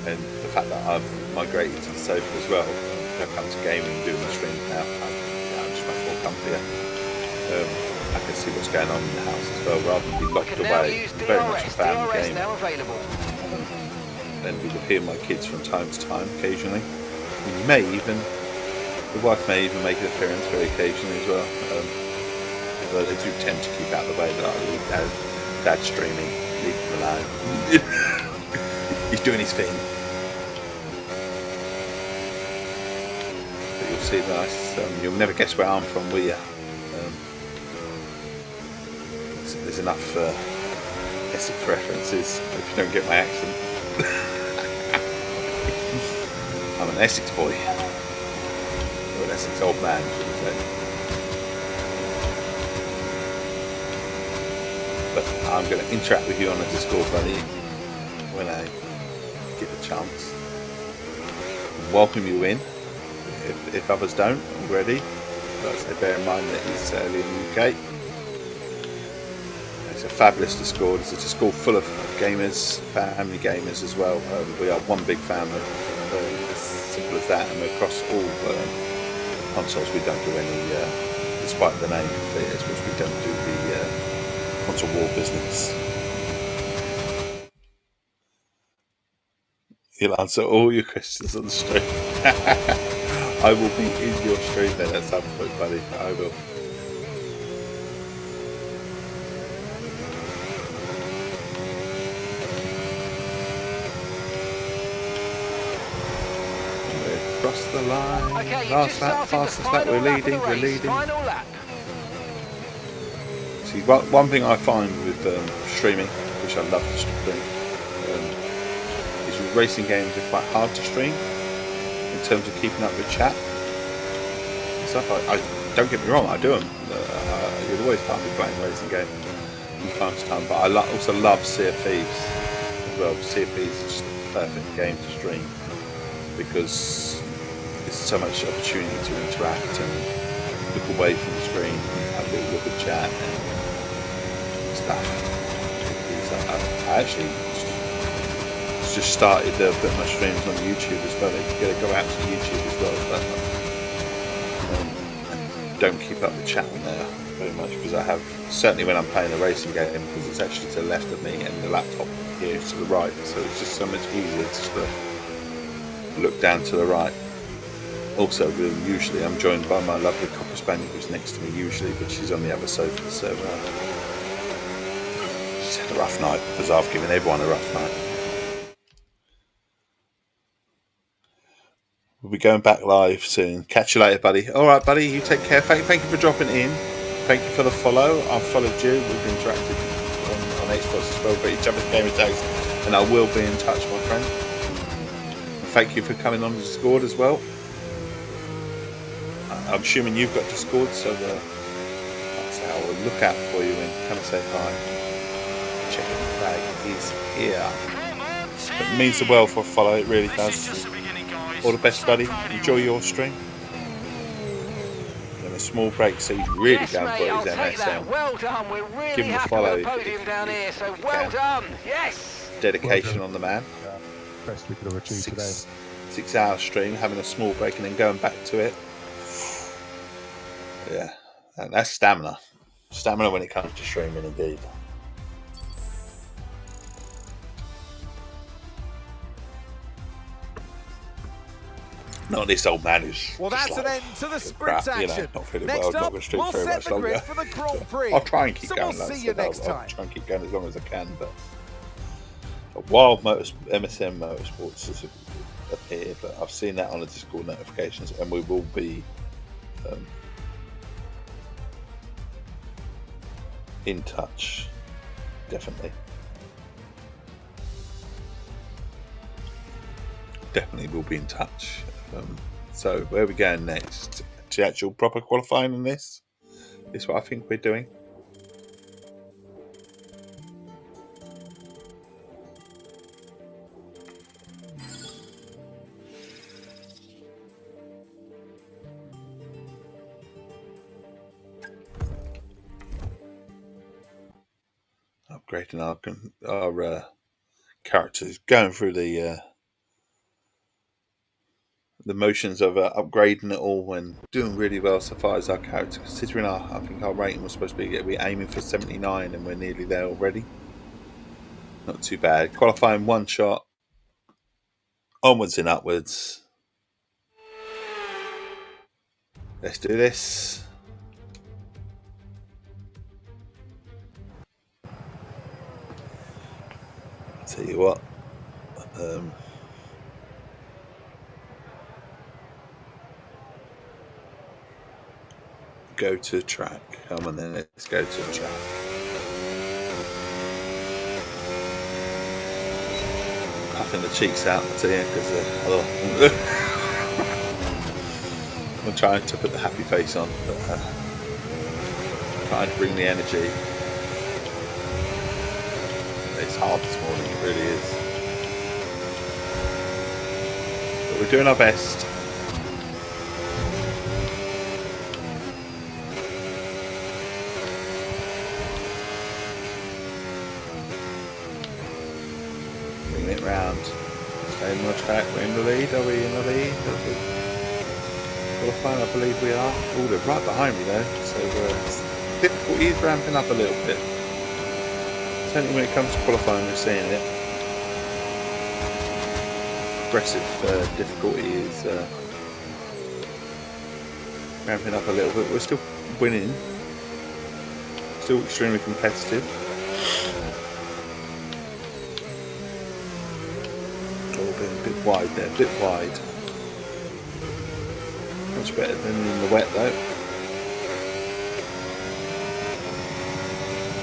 And the fact that I've migrated to the sofa as well, when I come to gaming and doing my streams now, I'm just much more comfier. I can see what's going on in the house as well, rather than be locked away. Very much a family game. And we will hear my kids from time to time, occasionally. The wife may even make an appearance very occasionally as well. Although they do tend to keep out of the way, that I leave Dad streaming, leave him alone. He's doing his thing. But you'll see that you'll never guess where I'm from, will you? There's enough Essex references if you don't get my accent. I'm an Essex boy, or an Essex old man, should we say. But I'm going to interact with you on a Discord, buddy, when I get the chance. Welcome you in, if others don't already. But I bear in mind that it's early in the UK. It's a fabulous Discord. It's a Discord full of gamers, family gamers as well. We are one big family. As simple as that, and across all consoles we don't do any, despite the name, I suppose we don't do the console war business. He'll answer all your questions on the stream. I will be in your stream then at some point, buddy. I will. Across the line. Okay, Last lap, fastest lap. We're leading. Final lap. See, one thing I find with streaming, which I love to stream, is with racing games are quite hard to stream in terms of keeping up with chat and stuff. I don't get me wrong, I do them. You'll always find me playing a racing game from time to time, but I also love Sea of Thieves as well. Sea of Thieves is just the perfect game to stream, because there's so much opportunity to interact and look away from the screen and have a little look at chat and stuff. I actually just started putting my streams on YouTube as well. You got to go out to YouTube as well, but and don't keep up the chat on there very much, because I have, certainly when I'm playing a racing game, because it's actually to the left of me and the laptop here is to the right, so it's just so much easier to look down to the right. Also, usually I'm joined by my lovely Copper Spaniel, who's next to me usually, but she's on the other sofa, so she's had a rough night, because I've given everyone a rough night. We'll be going back live soon. Catch you later, buddy. All right, buddy, you take care. Thank you for dropping in. Thank you for the follow. I've followed you. We've interacted on Xbox as well, but each other's gamer tags, and I will be in touch, my friend. Thank you for coming on Discord as well. I'm assuming you've got Discord, so I will look out for you and come and say hi. Checking flag is here. It means the world for a follow, it really does. All the best, buddy. Enjoy your stream. And a small break, so he's really Yes, going mate, for I'll his take that. MSM. Well done. We're really Give him a happy follow with the if- podium if- down if- here, so if you well can. done. Yes. Dedication on the man. Best we could have achieved today. 6 hour stream, having a small break and then going back to it. Yeah, and that's stamina. Stamina when it comes to streaming, indeed. Not this old man who's. Well, just that's like, an end to the sprint crap, you know, action. not feeling Next well, not up, going to stream we'll very set much the longer. grid for the Grand Prix. I'll try and keep So going. we'll like I see you said, next I'll time. try and keep going as long as I can. But a Wild MSM Motorsports has appeared, but I've seen that on the Discord notifications, and we will be in touch, definitely. Definitely will be in touch. So where are we going next? To the actual proper qualifying on this? This is what I think we're doing. Upgrading our characters, going through the motions of upgrading it all and doing really well so far as our character. Considering I think our rating was supposed to be, we're aiming for 79 and we're nearly there already. Not too bad. Qualifying one shot, onwards and upwards. Let's do this. Tell you what. Go to track. Come on then, let's go to track. Puffing the cheeks out, I tell you, because I'm trying to put the happy face on, but trying to bring the energy. It's hard this morning, it really is. But we're doing our best. Bringing it round. Staying on the track, we're in the lead. Are we in the lead? Qualifying, I believe we are. Oh, they're right behind me though, so difficulty is ramping up a little bit. Certainly when it comes to qualifying, we're seeing it. Aggressive difficulty is ramping up a little bit. We're still winning, still extremely competitive. Oh, a bit wide there, a bit wide. Much better than in the wet though.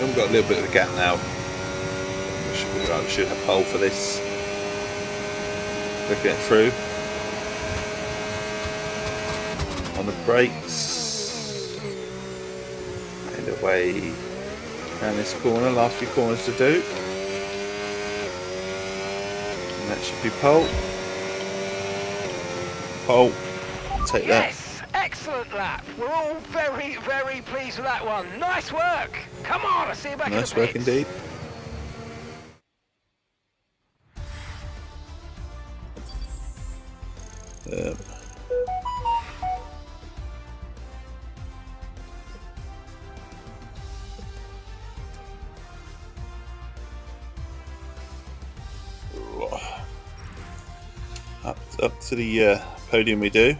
We've got a little bit of a gap now. We should be right. We should have pole for this. We're getting through. On the brakes. And away around this corner. Last few corners to do. And that should be pole. Pole. Take that. Yes, excellent lap. We're all very, very pleased with that one. Nice work. Come on, I'll see you back in the Nice work pits. indeed. Up to the podium we do.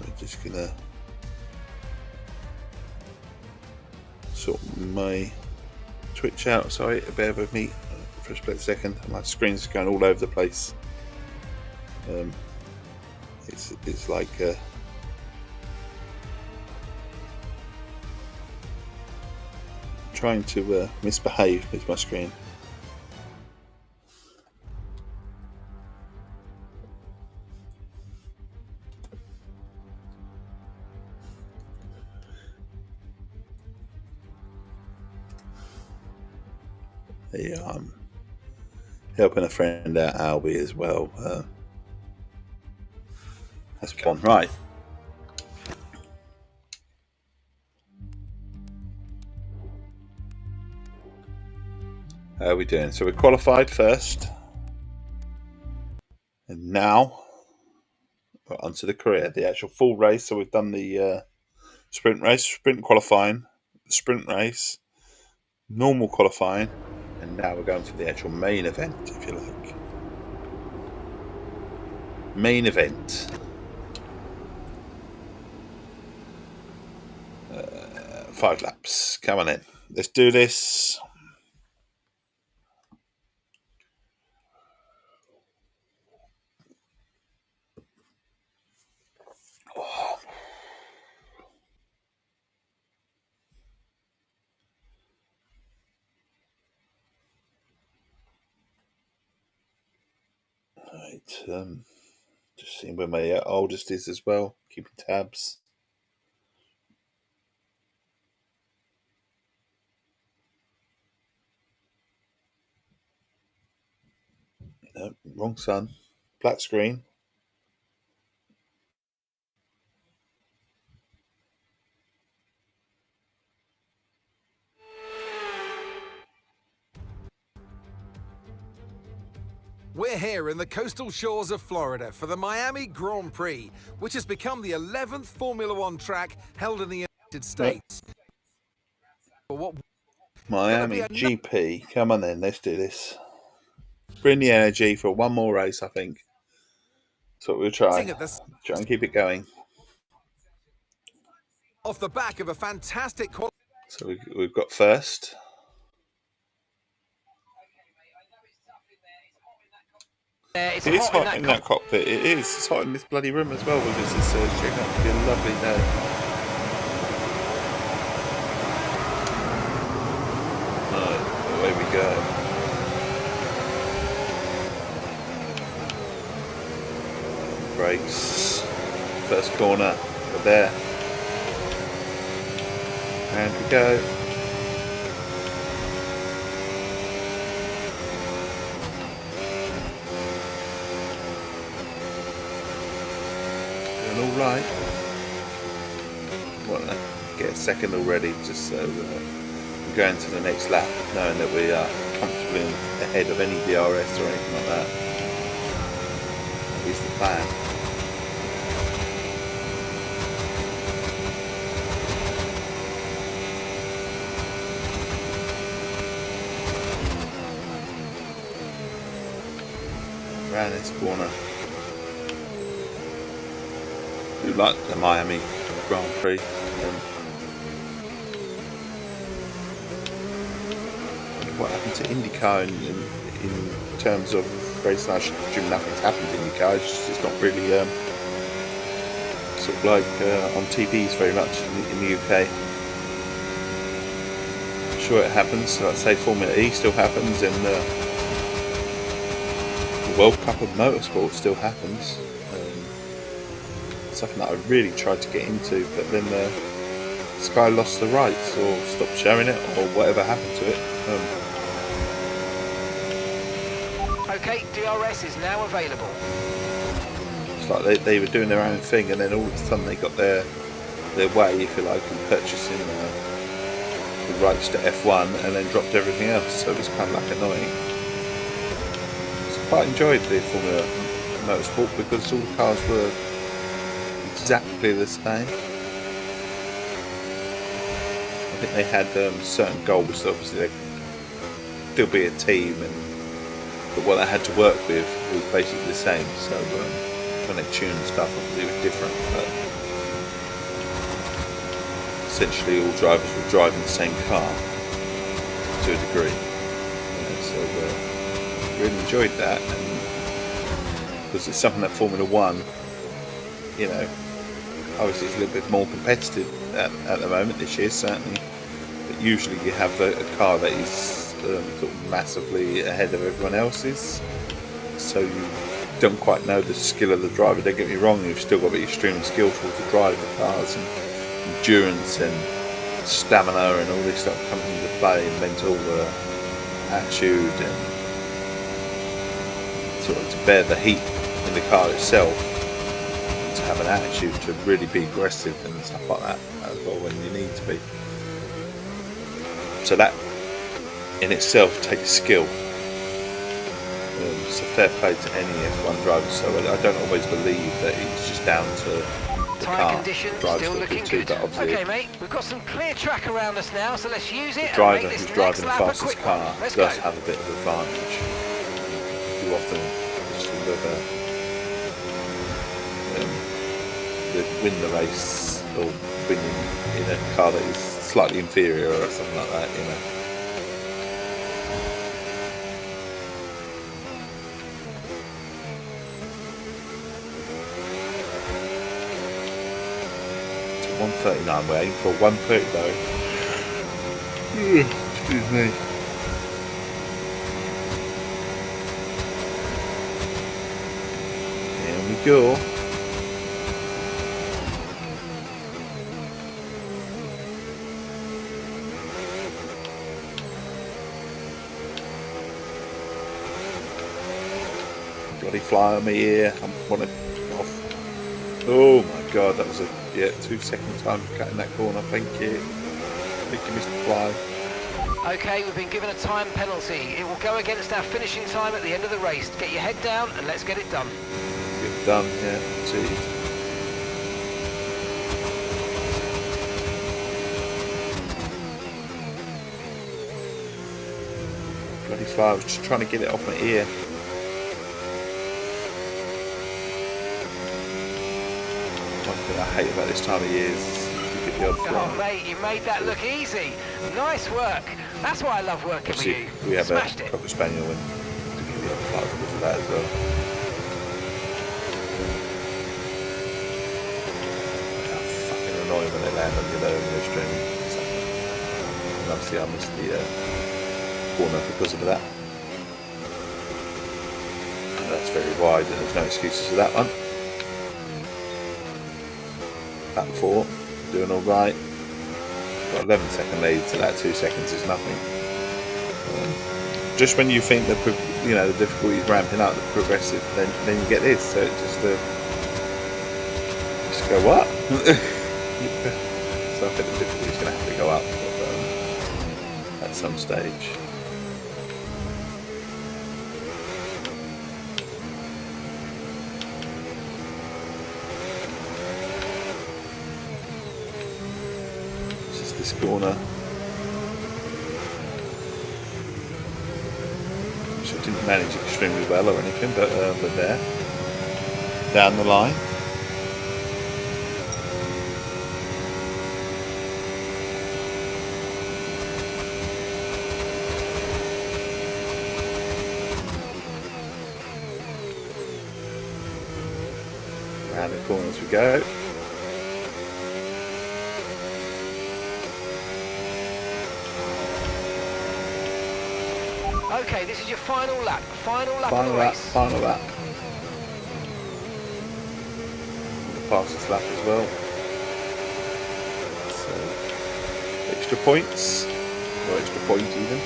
I'm just gonna sort my Twitch out. Sorry, bear with me for a split second. My screen's going all over the place. It's like trying to misbehave with my screen. Yeah, I'm helping a friend out, Albie, as well. That's one. Right. How are we doing? So we qualified first. And now we're onto the career, the actual full race. So we've done the sprint race, sprint qualifying, the sprint race, normal qualifying, and now we're going for the actual main event, if you like. Main event. 5 laps. Come on in. Let's do this. Oh. Right. Just seeing where my oldest is as well. Keeping tabs. No, wrong son. Black screen. We're here in the coastal shores of Florida for the Miami Grand Prix, which has become the 11th Formula One track held in the United States. Miami GP. Come on then, let's do this. Bring the energy for one more race, I think. That's what we'll try. Try and keep it going. Off the back of a fantastic quality. So we've got first. It's It is hot in that cockpit. It is. It's hot in this bloody room as well because it's shaping up to be a lovely day. Right, away we go. Brakes. First corner. We're there. And we go. All right. Well, get a second already, just so we're going to the next lap, knowing that we are comfortably ahead of any DRS or anything like that. At least the plan. Around this corner. We like the Miami Grand Prix. What happened to IndyCar in terms of racing? I assume nothing's happened to IndyCar. It's not really sort of like on TVs very much in the UK. I'm sure it happens. Like say Formula E still happens, and the World Cup of Motorsport still happens. Something that I really tried to get into, but then Sky lost the rights or stopped showing it or whatever happened to it. Okay, DRS is now available. It's like they were doing their own thing, and then all of a sudden they got their way, if you like, in purchasing the rights to F1, and then dropped everything else. So it was kind of like annoying. So I quite enjoyed the Formula Motorsport because all the cars were exactly the same. I think they had certain goals. Obviously, they'd still be a team, but what they had to work with was basically the same. So when they tuned stuff, obviously it was different. But essentially, all drivers were driving the same car to a degree. So really enjoyed that, because it's something that Formula One, obviously it's a little bit more competitive at the moment this year, certainly. But usually you have a car that is sort of massively ahead of everyone else's, so you don't quite know the skill of the driver. Don't get me wrong, you've still got to be extremely skillful to drive the cars, and endurance and stamina and all this stuff comes into play, and mental attitude and sort of to bear the heat in the car itself, and to have an attitude to really be aggressive and stuff like that as well when you need to be. So that in itself takes skill. It's a fair play to any F1 driver, so I don't always believe that it's just down to the Tyre car. condition Drives still look looking too, good. but obviously Okay, mate, we've got some clear track around us now, so let's use it. the And driver make this who's next driving the lap a fastest quick one. car Let's does go. have a bit of advantage. Too often just win the race or win in a car that is slightly inferior or something like that, you know. So 139, we're aiming for 130 though. Excuse me. Here we go. Bloody fly on my ear. I'm want it off. Oh my god, that was a 2 second time for cutting that corner. Thank you. Thank you, Mr. Fly. Okay, we've been given a time penalty. It will go against our finishing time at the end of the race. Get your head down and let's get it done. Get done, yeah, indeed. Bloody fly, I was just trying to get it off my ear. One thing I hate about this time of year is you get the odd fly. Oh, mate, you made that look easy. Nice work. That's why I love working with Obviously, you. we have Smashed a it. Cocker Spaniel and to get the odd fly because of that as well. How fucking annoying when they land on your low and you're streaming. And obviously I missed the corner because of that. And that's very wide and there's no excuses for that one. Lap 4, doing alright. Got 11-second lead, so that 2 seconds is nothing. Just when you think that the difficulty is ramping up, the progressive, then you get this. So it just go up. So I think the difficulty is going to have to go up at some stage. This corner, which I didn't manage extremely well or anything, but there, down the line. Around the corner as we go. Okay, this is your final lap. Final lap of the race. Final lap. The fastest lap as well. So, extra points, or extra point even.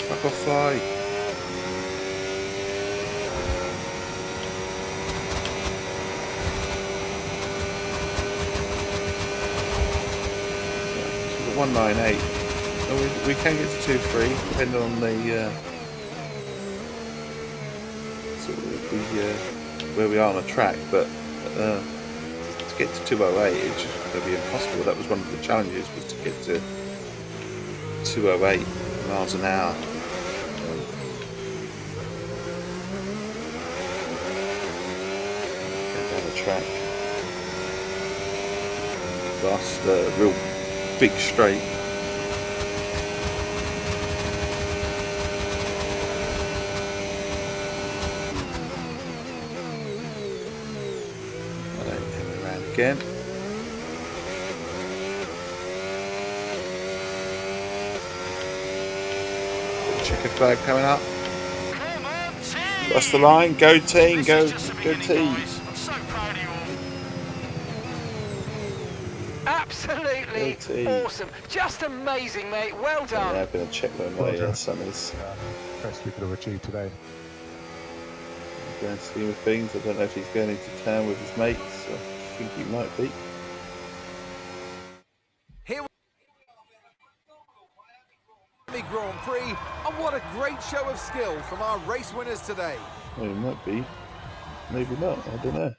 Fuck off, fly. So 198. Well, we can get to 2-3 depending on the sort of where we are on the track, but to get to 208 it's just going to be impossible. That was one of the challenges, was to get to 208 miles an hour. Down the track. Last real big straight. And around again. checkered flag coming up. That's the line. Go team. Go team. Absolutely awesome. Just amazing, mate. Well done. Yeah, I've been a check where my son is. Best we could have achieved today. Grand scheme of things, I don't know if he's going into town with his mates. I think he might be. Here we Grand Prix, and what a great show of skill from our race winners today. Well, he might be. Maybe not. I don't know.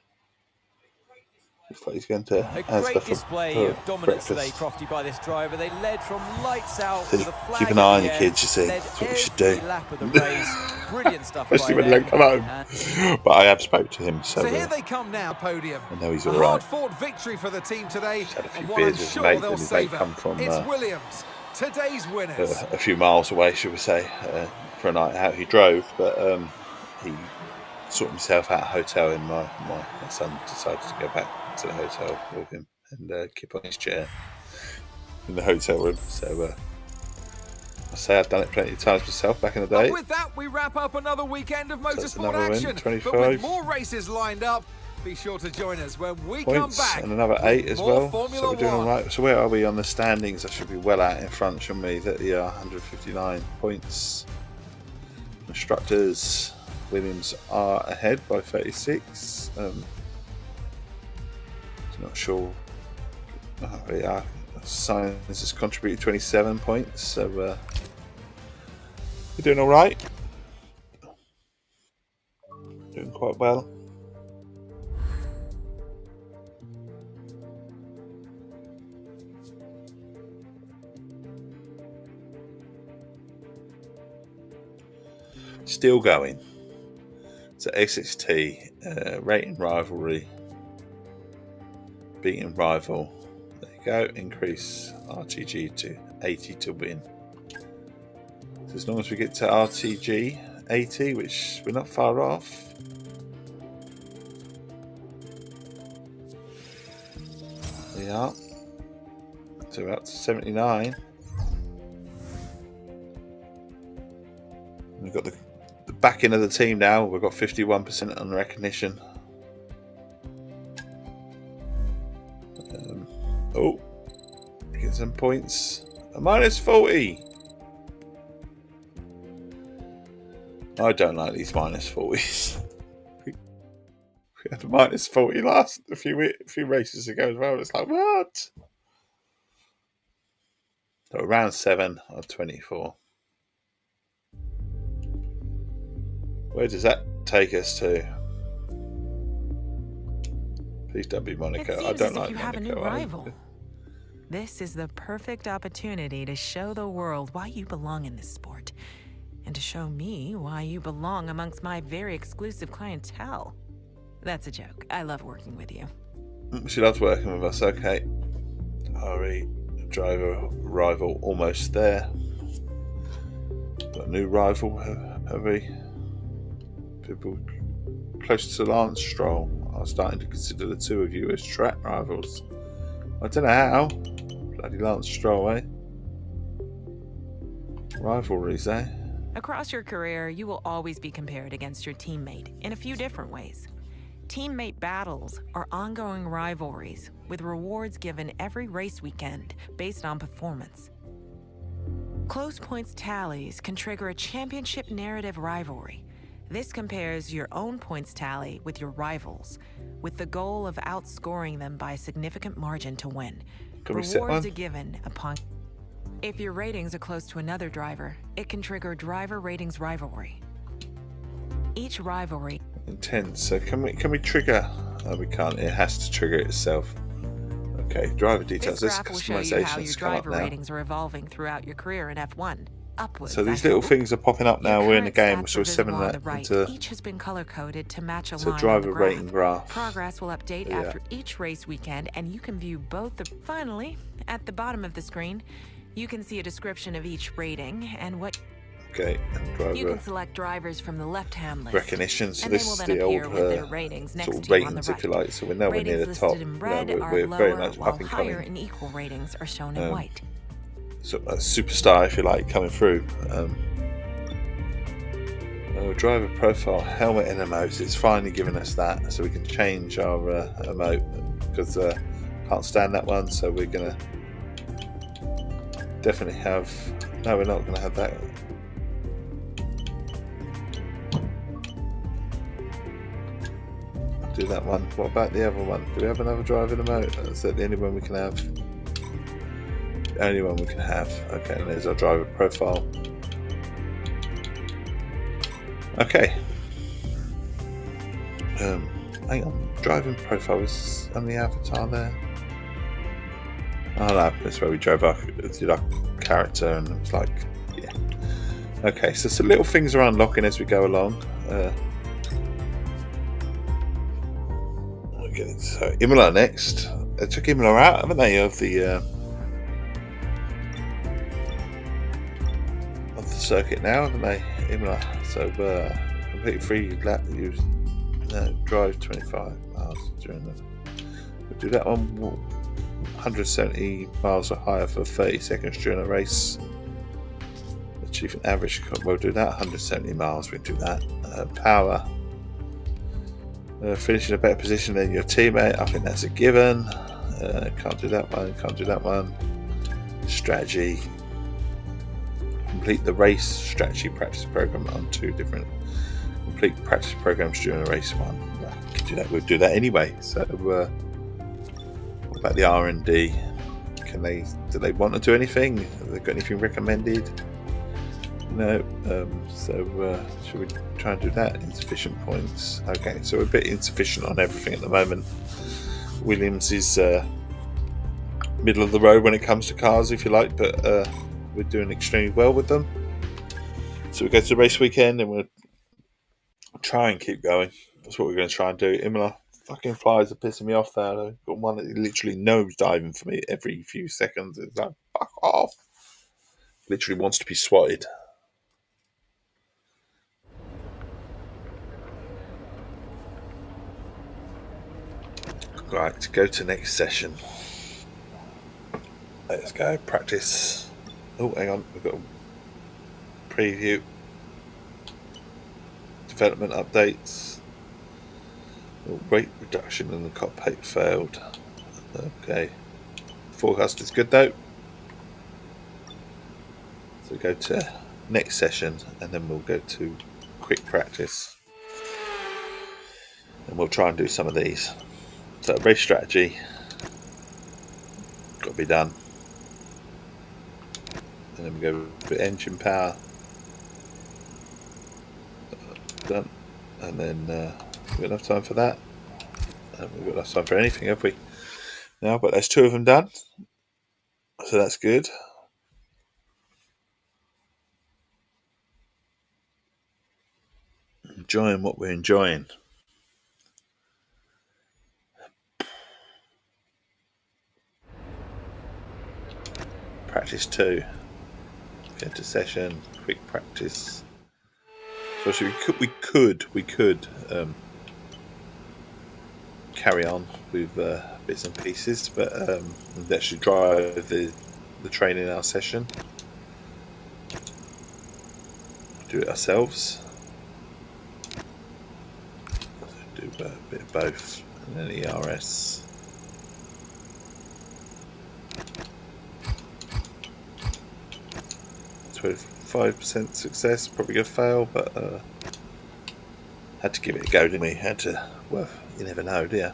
Looks like he's going to A great display of dominance today, Crofty, by this driver. They led from lights out So with a flag. keep an eye on your in the kids, you see. air, That's what we should led do. every lap of the race. Brilliant stuff. Especially by when they them. come home. But I have spoke to him, so So here they come now, podium. I know he's A all right. hard-fought victory for the team today, Had a few and one I'm beers with his sure mate, they'll and his mate savour. come from, It's Williams, today's winners. a few miles away, should we say, for a night out. He drove, but he sorted himself out a hotel, and my son decided to go back to the hotel with him and keep on his chair in the hotel room. So I say I've done it plenty of times myself back in the day. And with that, we wrap up another weekend of that's motorsport another win, action. 25 But with more races lined up, be sure to join us when we come points back. and another with 8 as more well. Formula So we're doing all One. right. So where are we on the standings? I should be well out in front, shouldn't we? That the 159 points. Instructors, Williams are ahead by 36. Not sure. Oh, yeah, Science has contributed 27 points, so we're doing all right. Doing quite well. Still going. So Essex Tea, rating rivalry, beating rival. There you go. Increase RTG to 80 to win. So as long as we get to RTG 80, which we're not far off. We are. So we're up to 79. We've got the backing of the team now. We've got 51% on recognition. Oh, get some points. A minus 40. I don't like these minus 40s. We had a minus 40 a few races ago as well. It's like, what? So round 7 of 24. Where does that take us to? Please don't be Monaco. It I seems don't as like if you have a new Monaco. rival. This is the perfect opportunity to show the world why you belong in this sport, and to show me why you belong amongst my very exclusive clientele. That's a joke. I love working with you. She loves working with us. Okay. Hurry, driver rival almost there. Got a new rival, have we? People close to Lance Stroll are starting to consider the two of you as track rivals. I don't know how. Bloody Lance Stroll, eh? Rivalries, eh? Across your career, you will always be compared against your teammate in a few different ways. Teammate battles are ongoing rivalries with rewards given every race weekend based on performance. Close points tallies can trigger a championship narrative rivalry. This compares your own points tally with your rivals, with the goal of outscoring them by a significant margin to win. Can we set Rewards one? are given upon... If your ratings are close to another driver, it can trigger driver ratings rivalry. Each rivalry... Intense. So can we trigger? Oh, we can't. It has to trigger itself. Okay, driver details. This This graph will show you how your customizations come up driver now. ratings are evolving throughout your career in F1. Upwards, So these I little hope. things are popping up now. Your We're in the current game, stats so are we're sending visible on that the right. into Each has been color-coded to match a so line driver on the rating graph. Progress will update Yeah. after each race weekend, and you can view both the... Finally, at the bottom of the screen, you can see a description of each rating and what... Okay, and You can driver select drivers from the left-hand list. recognition. So and they this will is then the old appear with their ratings next sort of to you on the ratings, right. if you like. So we're nowhere near Ratings the top. listed in red No, are we're lower, very much while up and higher coming. and equal ratings are shown in white. So a superstar, if you like, coming through. Driver profile, helmet and emotes. It's finally given us that, so we can change our emote, because can't stand that one, so we're gonna definitely have. No, we're not gonna have that. Do that one. What about the other one? Do we have another driver emote? Is that the only one we can have? The only one we can have. Okay, and there's our driver profile. Okay. Hang on. Driving profile is on the avatar there. Oh no, that's where we did our character, and it's like, yeah. Okay, so some little things are unlocking as we go along. So Imola next. They took Imola out, haven't they, of the circuit now, haven't they? Imola. So completely free lap. Use drive 25 miles during the. We'll do that one. 170 miles or higher for 30 seconds during a race. Achieve an average. We'll do that. 170 miles. We can do that. Power. Finish in a better position than your teammate. I think that's a given. Can't do that one. Can't do that one. Strategy. Complete the race strategy practice program on 2 different. Complete practice programs during a race one. Can do that. We'll do that anyway. So, what about the R&D? Do they want to do anything? Have they got anything recommended? No. So should we try and do that? Insufficient points. Okay, so we're a bit insufficient on everything at the moment. Williams is middle of the road when it comes to cars, if you like, but we're doing extremely well with them. So we go to the race weekend and we'll try and keep going. That's what we're going to try and do. Imola fucking flies are pissing me off there. I've got one that literally nose diving for me every few seconds. It's like, fuck off. Literally wants to be swatted. Right, go to next session. Let's go practice. Oh, hang on, we've got a preview. Development updates. Rate reduction in the cockpit failed. Okay. Forecast is good though. So go to next session and then we'll go to quick practice. And we'll try and do some of these. So race strategy. Got to be done. And then we go to engine power. Done. And then we've got enough time for that. And we've got enough time for anything, have we? Now, but there's 2 of them done. So that's good. Enjoying what we're enjoying. Practice 2. Go to session. Quick practice. So we could carry on with bits and pieces, but we'd actually drive the train in our session. Do it ourselves. Do a bit of both, and then ERS. With 5% success, probably gonna fail, but had to give it a go, didn't we? Had to. Well, you never know, do you?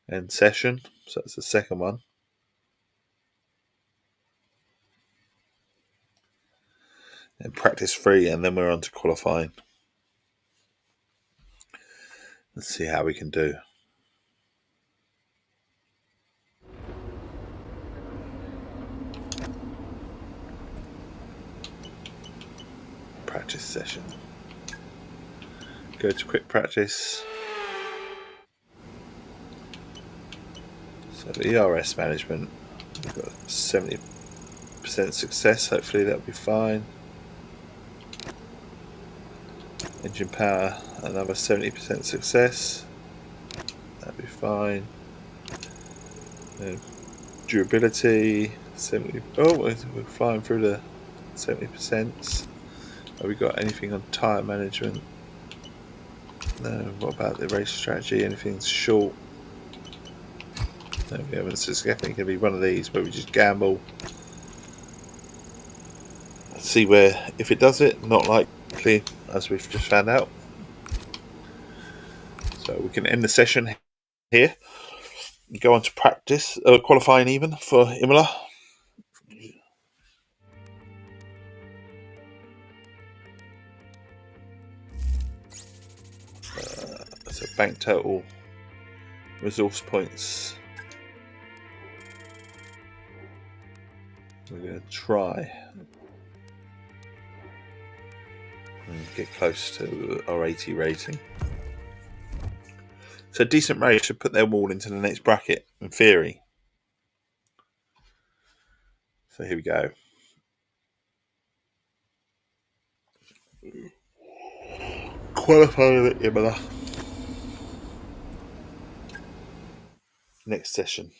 End session, so that's the second one. And practice 3, and then we're on to qualifying. Let's see how we can do. Practice session. Go to quick practice. So ERS management, we've got 70% success. Hopefully that'll be fine. Engine power, another 70% success. That'll be fine. Durability, 70. Oh, we're flying through the 70%. Have we got anything on tyre management? No. What about the race strategy? Anything short? No, we haven't. So it's definitely going to be one of these where we just gamble. See where, if it does it, not likely, as we've just found out. So we can end the session here. Go on to practice, qualifying even for Imola. So bank total, resource points. We're going to try and get close to our 80 rating. So decent race should put them all into the next bracket, in theory. So here we go. Qualifying at Imola. Next session.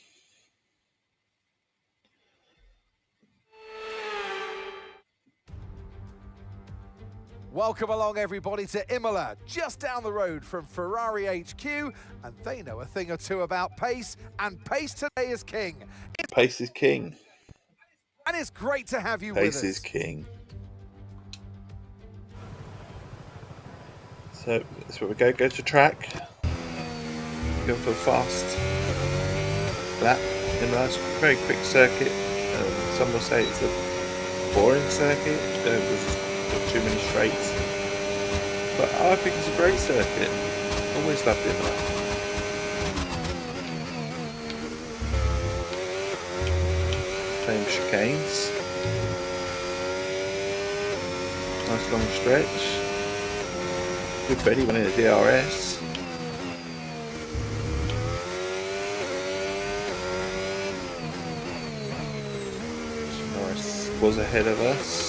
Welcome along, everybody, to Imola, just down the road from Ferrari HQ, and they know a thing or two about pace, and pace today is king. Pace is king. And it's great to have you with us. Pace is king. So that's where we go. Go to track. Go for a fast lap. Imola, it's a very quick circuit. Some will say it's a boring circuit. There's too many straights, but I think it's a great circuit. Always loved it. Same chicanes, nice long stretch. Good for anyone in the DRS. Norris was ahead of us.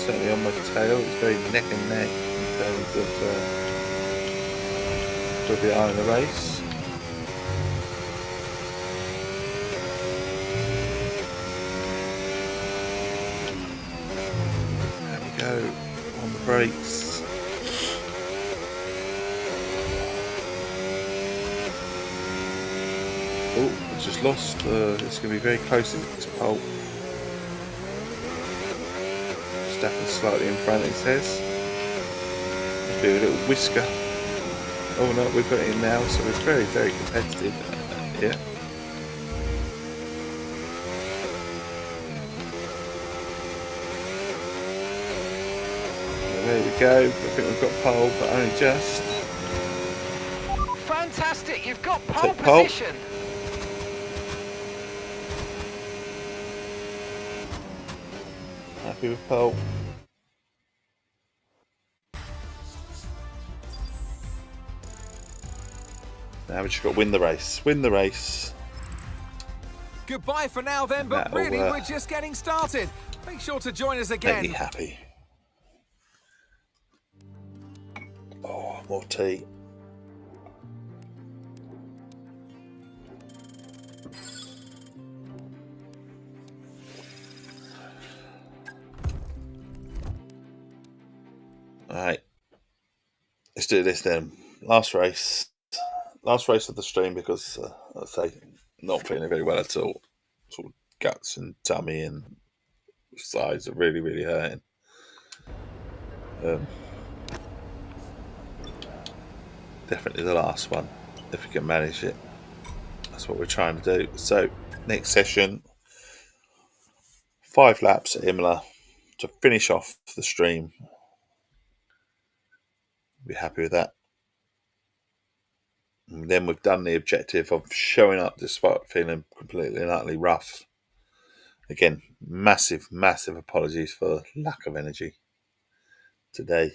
Certainly on my tail, it's very neck and neck in terms of where we are in the race. There we go, on the brakes. Oh, I just lost. It's going to be very close in this pole. Staffing slightly in front, it says. Do a little whisker. Oh no, we've got it in now, so we're very, very competitive here. There we go. I think we've got pole, but only just. Fantastic, you've got pole position. Happy with pole. Now we just got to win the race. Win the race. Goodbye for now then, but really we're just getting started. Make sure to join us again. Make me happy. Oh, more tea. Alright, let's do this then. Last race of the stream, because I say not feeling very well at all. Sort of guts and tummy and sides are really, really hurting. Definitely the last one, if we can manage it. That's what we're trying to do. So next session, 5 laps at Imola to finish off the stream. Be happy with that. And then we've done the objective of showing up despite feeling completely and utterly rough. Again, massive apologies for lack of energy today.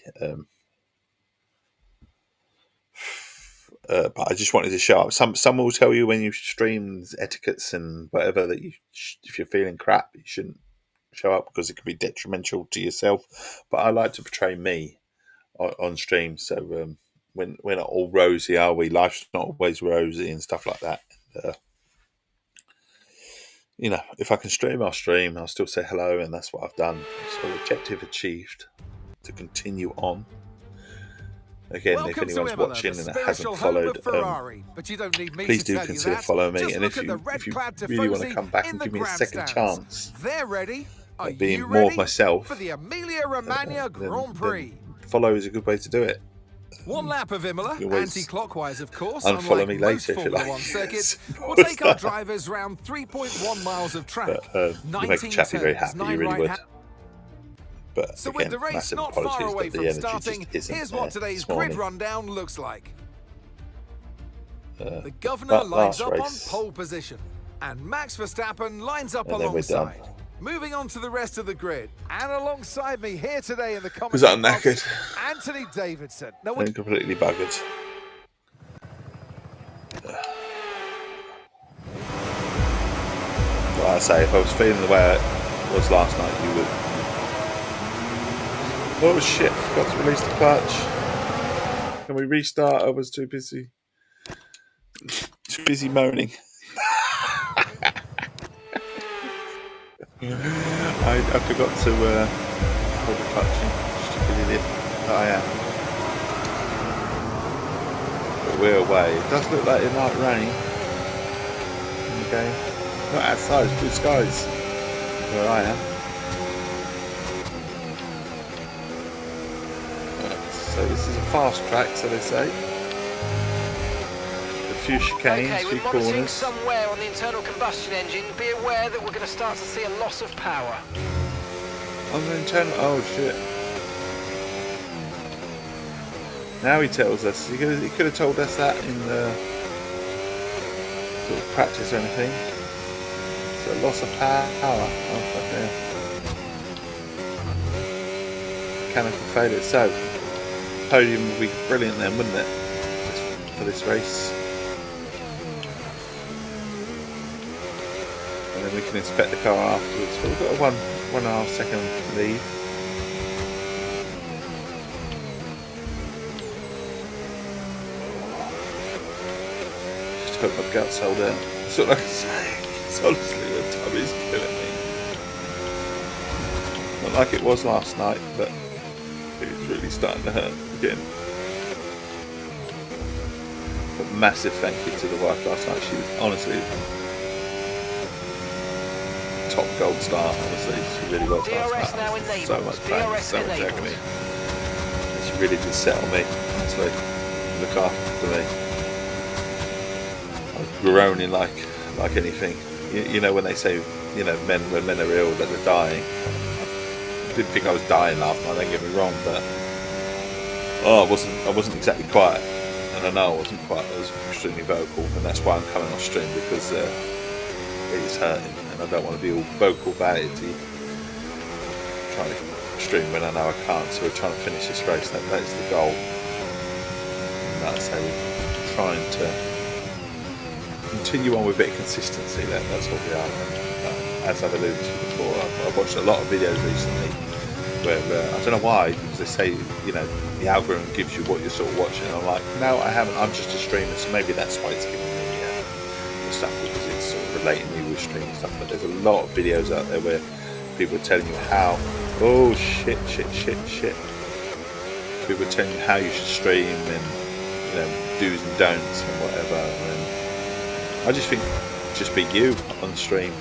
But I just wanted to show up. Some will tell you when you stream etiquettes and whatever that if you're feeling crap, you shouldn't show up because it can be detrimental to yourself. But I like to portray me on stream, so we're not all rosy, are we? Life's not always rosy and stuff like that. You know, if I can stream, I'll stream. I'll still say hello, and that's what I've done. So objective achieved to continue on. Again, Welcome if anyone's to Imola, watching the and spiritual hasn't home followed, of Ferrari, but you don't need me please to do tell consider you that. following me. Just And look if at you, the red if you clad really want to tifosi come back in and the give me a second grandstands. chance They're ready. Are being you more ready myself, for the Emilia-Romagna Grand Prix? then follow is a good way to do it. One lap of Imola, You can always anti-clockwise of course, unfollow unlike me most later if you Formula like. 1 circuits. Simple We'll as take our that. drivers round 3.1 miles of track, You make 19 Chappie very turns, happy, 9 you really right would. hand. But So again, with the race massive not far apologies, away but the from energy starting, just isn't here's there what today's this grid morning. rundown looks like. The That governor lines last up race, on pole position, and Max Verstappen lines up and then we're done. alongside. Moving on to the rest of the grid, and alongside me here today in the Was that commentary knackered? box, Anthony Davidson. Now, I'm completely buggered. Like I say, if I was feeling the way I was last night, you would. Oh shit, forgot to release the clutch. Can we restart? I was too busy. Too busy moaning. I forgot to hold the clutch in. Stupid idiot that I am. But we're away. It does look like it might rain in the game. Not outside, it's blue skies where I am. So this is a fast track, so they say. A few chicanes, Okay, a we're few monitoring corners. somewhere on the internal combustion engine. Be aware that we're going to start to see a loss of power. On the internal, oh shit. Now he tells us. He could have told us that in the sort of practice or anything. So loss of power. Oh fuck yeah. Mechanical failure. So podium would be brilliant then, wouldn't it? Just for this race. And then we can inspect the car afterwards. But we've got a 1.5 second lead. Just hope my guts hold out. That's what I can say. It's honestly, the tummy's killing me. Not like it was last night, but it's really starting to hurt again. But massive thank you to the wife last night. She was honestly top gold star. Honestly, she really was DRS last night. now enabled. So much pain, DRS so much enabled. agony. And she really did settle me. Honestly, look after me. I was groaning like anything. You know when they say, you know, when men are ill that they're dying. I didn't think I was dying last night. Don't get me wrong, but I wasn't exactly quiet, and I know I wasn't quiet. I was extremely vocal, and that's why I'm coming off stream, because it is hurting, and I don't want to be all vocal about it. Trying to stream when I know I can't, so we're trying to finish this race. That's the goal. And that's how we're trying to continue on with a bit of consistency. That's what we are. As I've alluded to before, I've watched a lot of videos recently where I don't know why, because they say, you know, the algorithm gives you what you're sort of watching. And I'm like, no, I haven't. I'm just a streamer, so maybe that's why it's giving me the stuff, because it's sort of relating me with streaming stuff. But there's a lot of videos out there where people are telling you how, oh shit. People are telling you how you should stream and, you know, do's and don'ts and whatever. And I just think just be you on the stream.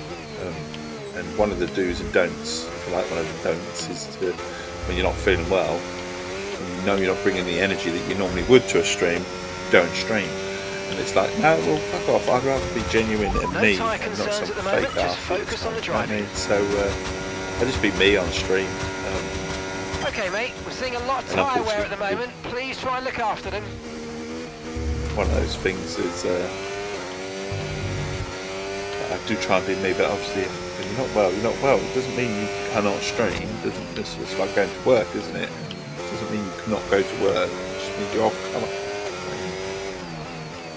And one of the do's and don'ts, if you like, one of the don'ts is to, when you're not feeling well, and you know you're not bringing the energy that you normally would to a stream, don't stream. And it's like, no, well, fuck off. I'd rather be genuine and No me, tyre and not concerns some at the moment, fake just ass. focus on the You know what I driving. mean? So I just be me on stream. Okay, mate, we're seeing a lot of And tyre wear at the unfortunately- moment. Please try and look after them. One of those things is I do try and be me, but obviously if you're not well. It doesn't mean you cannot stream. It's like going to work, isn't it? It doesn't mean you cannot go to work. It just means you're off colour.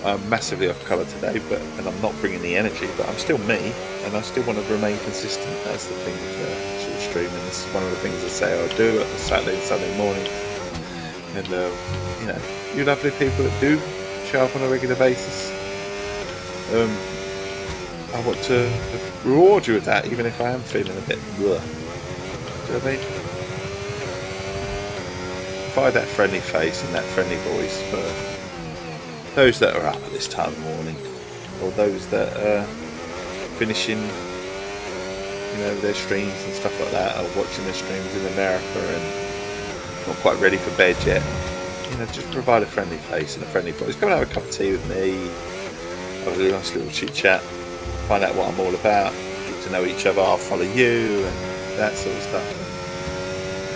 I'm massively off colour today, and I'm not bringing the energy, but I'm still me, and I still want to remain consistent. That's the thing with sort of streaming. This is one of the things I say I'll do at the Saturday and Sunday morning. And you know, you lovely people that do show up on a regular basis, I want to reward you with that, even if I am feeling a bit bleh. Do you know what I mean? provide that friendly face and that friendly voice for those that are up at this time of the morning, or those that are finishing, you know, their streams and stuff like that, or watching their streams in America and not quite ready for bed yet. You know, just provide a friendly face and a friendly voice. Come and have a cup of tea with me, have a nice little chit chat, find out what I'm all about, get to know each other. I'll follow you and that sort of stuff.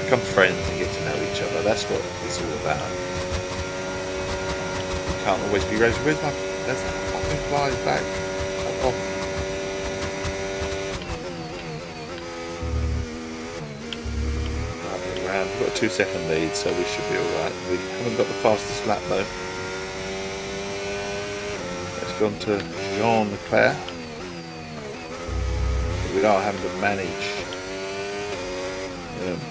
Become friends and get to know each other. That's what it's all about. You can't always be raised with them. That's that fucking flies back. Fuck off. Right, we've got a 2-second lead, so we should be alright. We haven't got the fastest lap though. It's gone to Jean Leclerc. We are having to manage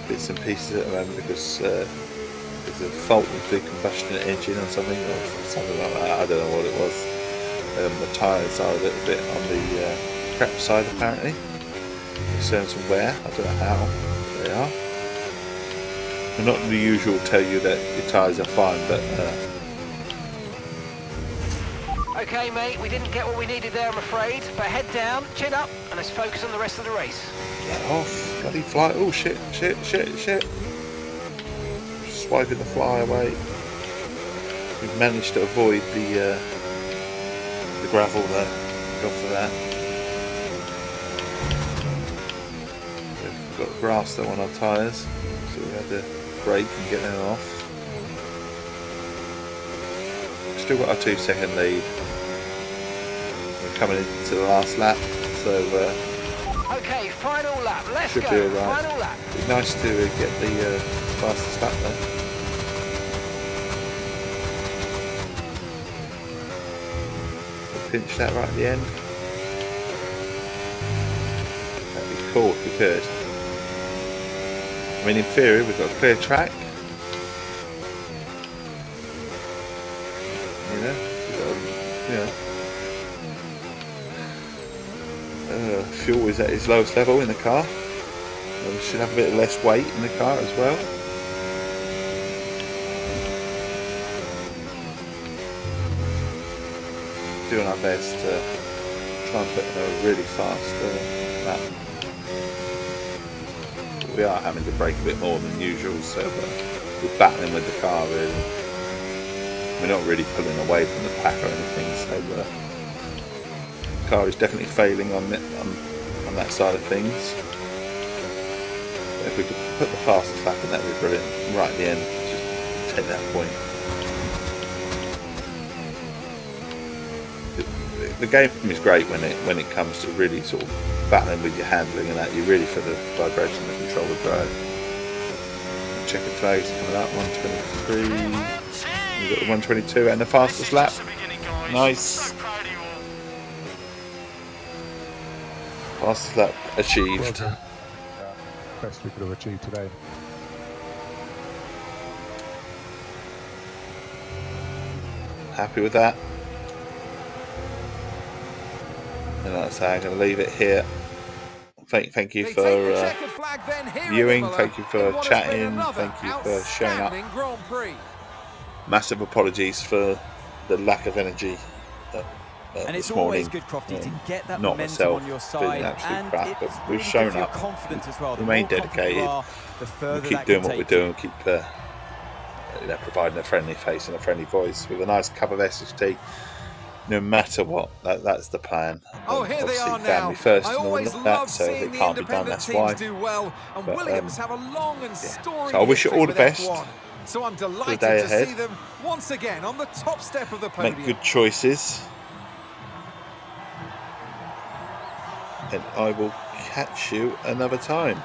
bits and pieces at the moment because there's a fault with the combustion engine or something like that. I don't know what it was. The tyres are a little bit on the crap side apparently. There's some wear. I don't know how they are. They're not the usual tell you that your tyres are fine, but Okay, mate, we didn't get what we needed there, I'm afraid. But head down, chin up, and let's focus on the rest of the race. get off, bloody fly! Oh shit! Swiping the fly away. We've managed to avoid the gravel there. Go for that. We've got grass though on our tyres, so we had to brake and get them off. Still got our 2-second lead. We're coming into the last lap, so okay, final lap. Let's should go. be alright. Final lap. It'd be nice to get the fastest lap there. We'll pinch that right at the end. That'd be cool if we could. I mean, in theory, we've got a clear track. Fuel is at its lowest level in the car. We should have a bit less weight in the car as well. Doing our best to try and put in a really fast lap. But we are having to brake a bit more than usual, so we're battling with the car really. We're not really pulling away from the pack or anything, so the car is definitely failing on that side of things. If we could put the fastest lap in, that would be brilliant. Right at the end, just take that point. The game is great when it comes to really sort of battling with your handling and that. You really feel the vibration and the control of the drive. Checkered flags coming up, 123. We've got the 122 and the fastest lap. Nice. Fastest lap achieved. Best we could have achieved today. Happy with that. And like I say, I'm going to leave it here. Thank you for viewing. Thank you for chatting. Thank you for showing up. Massive apologies for the lack of energy. And it's this morning, always good, Crofty, to get that not momentum myself on your feeling side, absolute and crap, but we've really shown gives you up, confidence as well. The remain more confident dedicated, you are, the further we keep that doing can what we're take you. doing, keep providing a friendly face and a friendly voice with a nice cup of Essex tea, no matter what. That's the plan. Oh, here they are now. Family first I and all always of love that, so seeing it the can't be done. independent That's teams why. do well, and But, Williams have a long and storied So I wish you history all the with best F1. So I'm delighted day to ahead. see them once again on the top step of the podium. Make good choices. And I will catch you another time.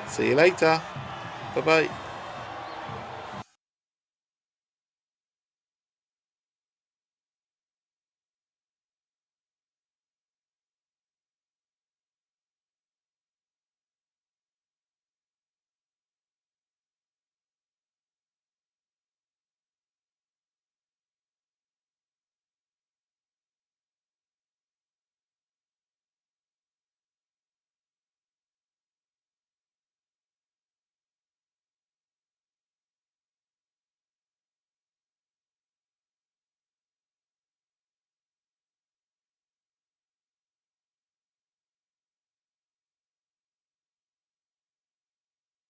See you later. Bye bye.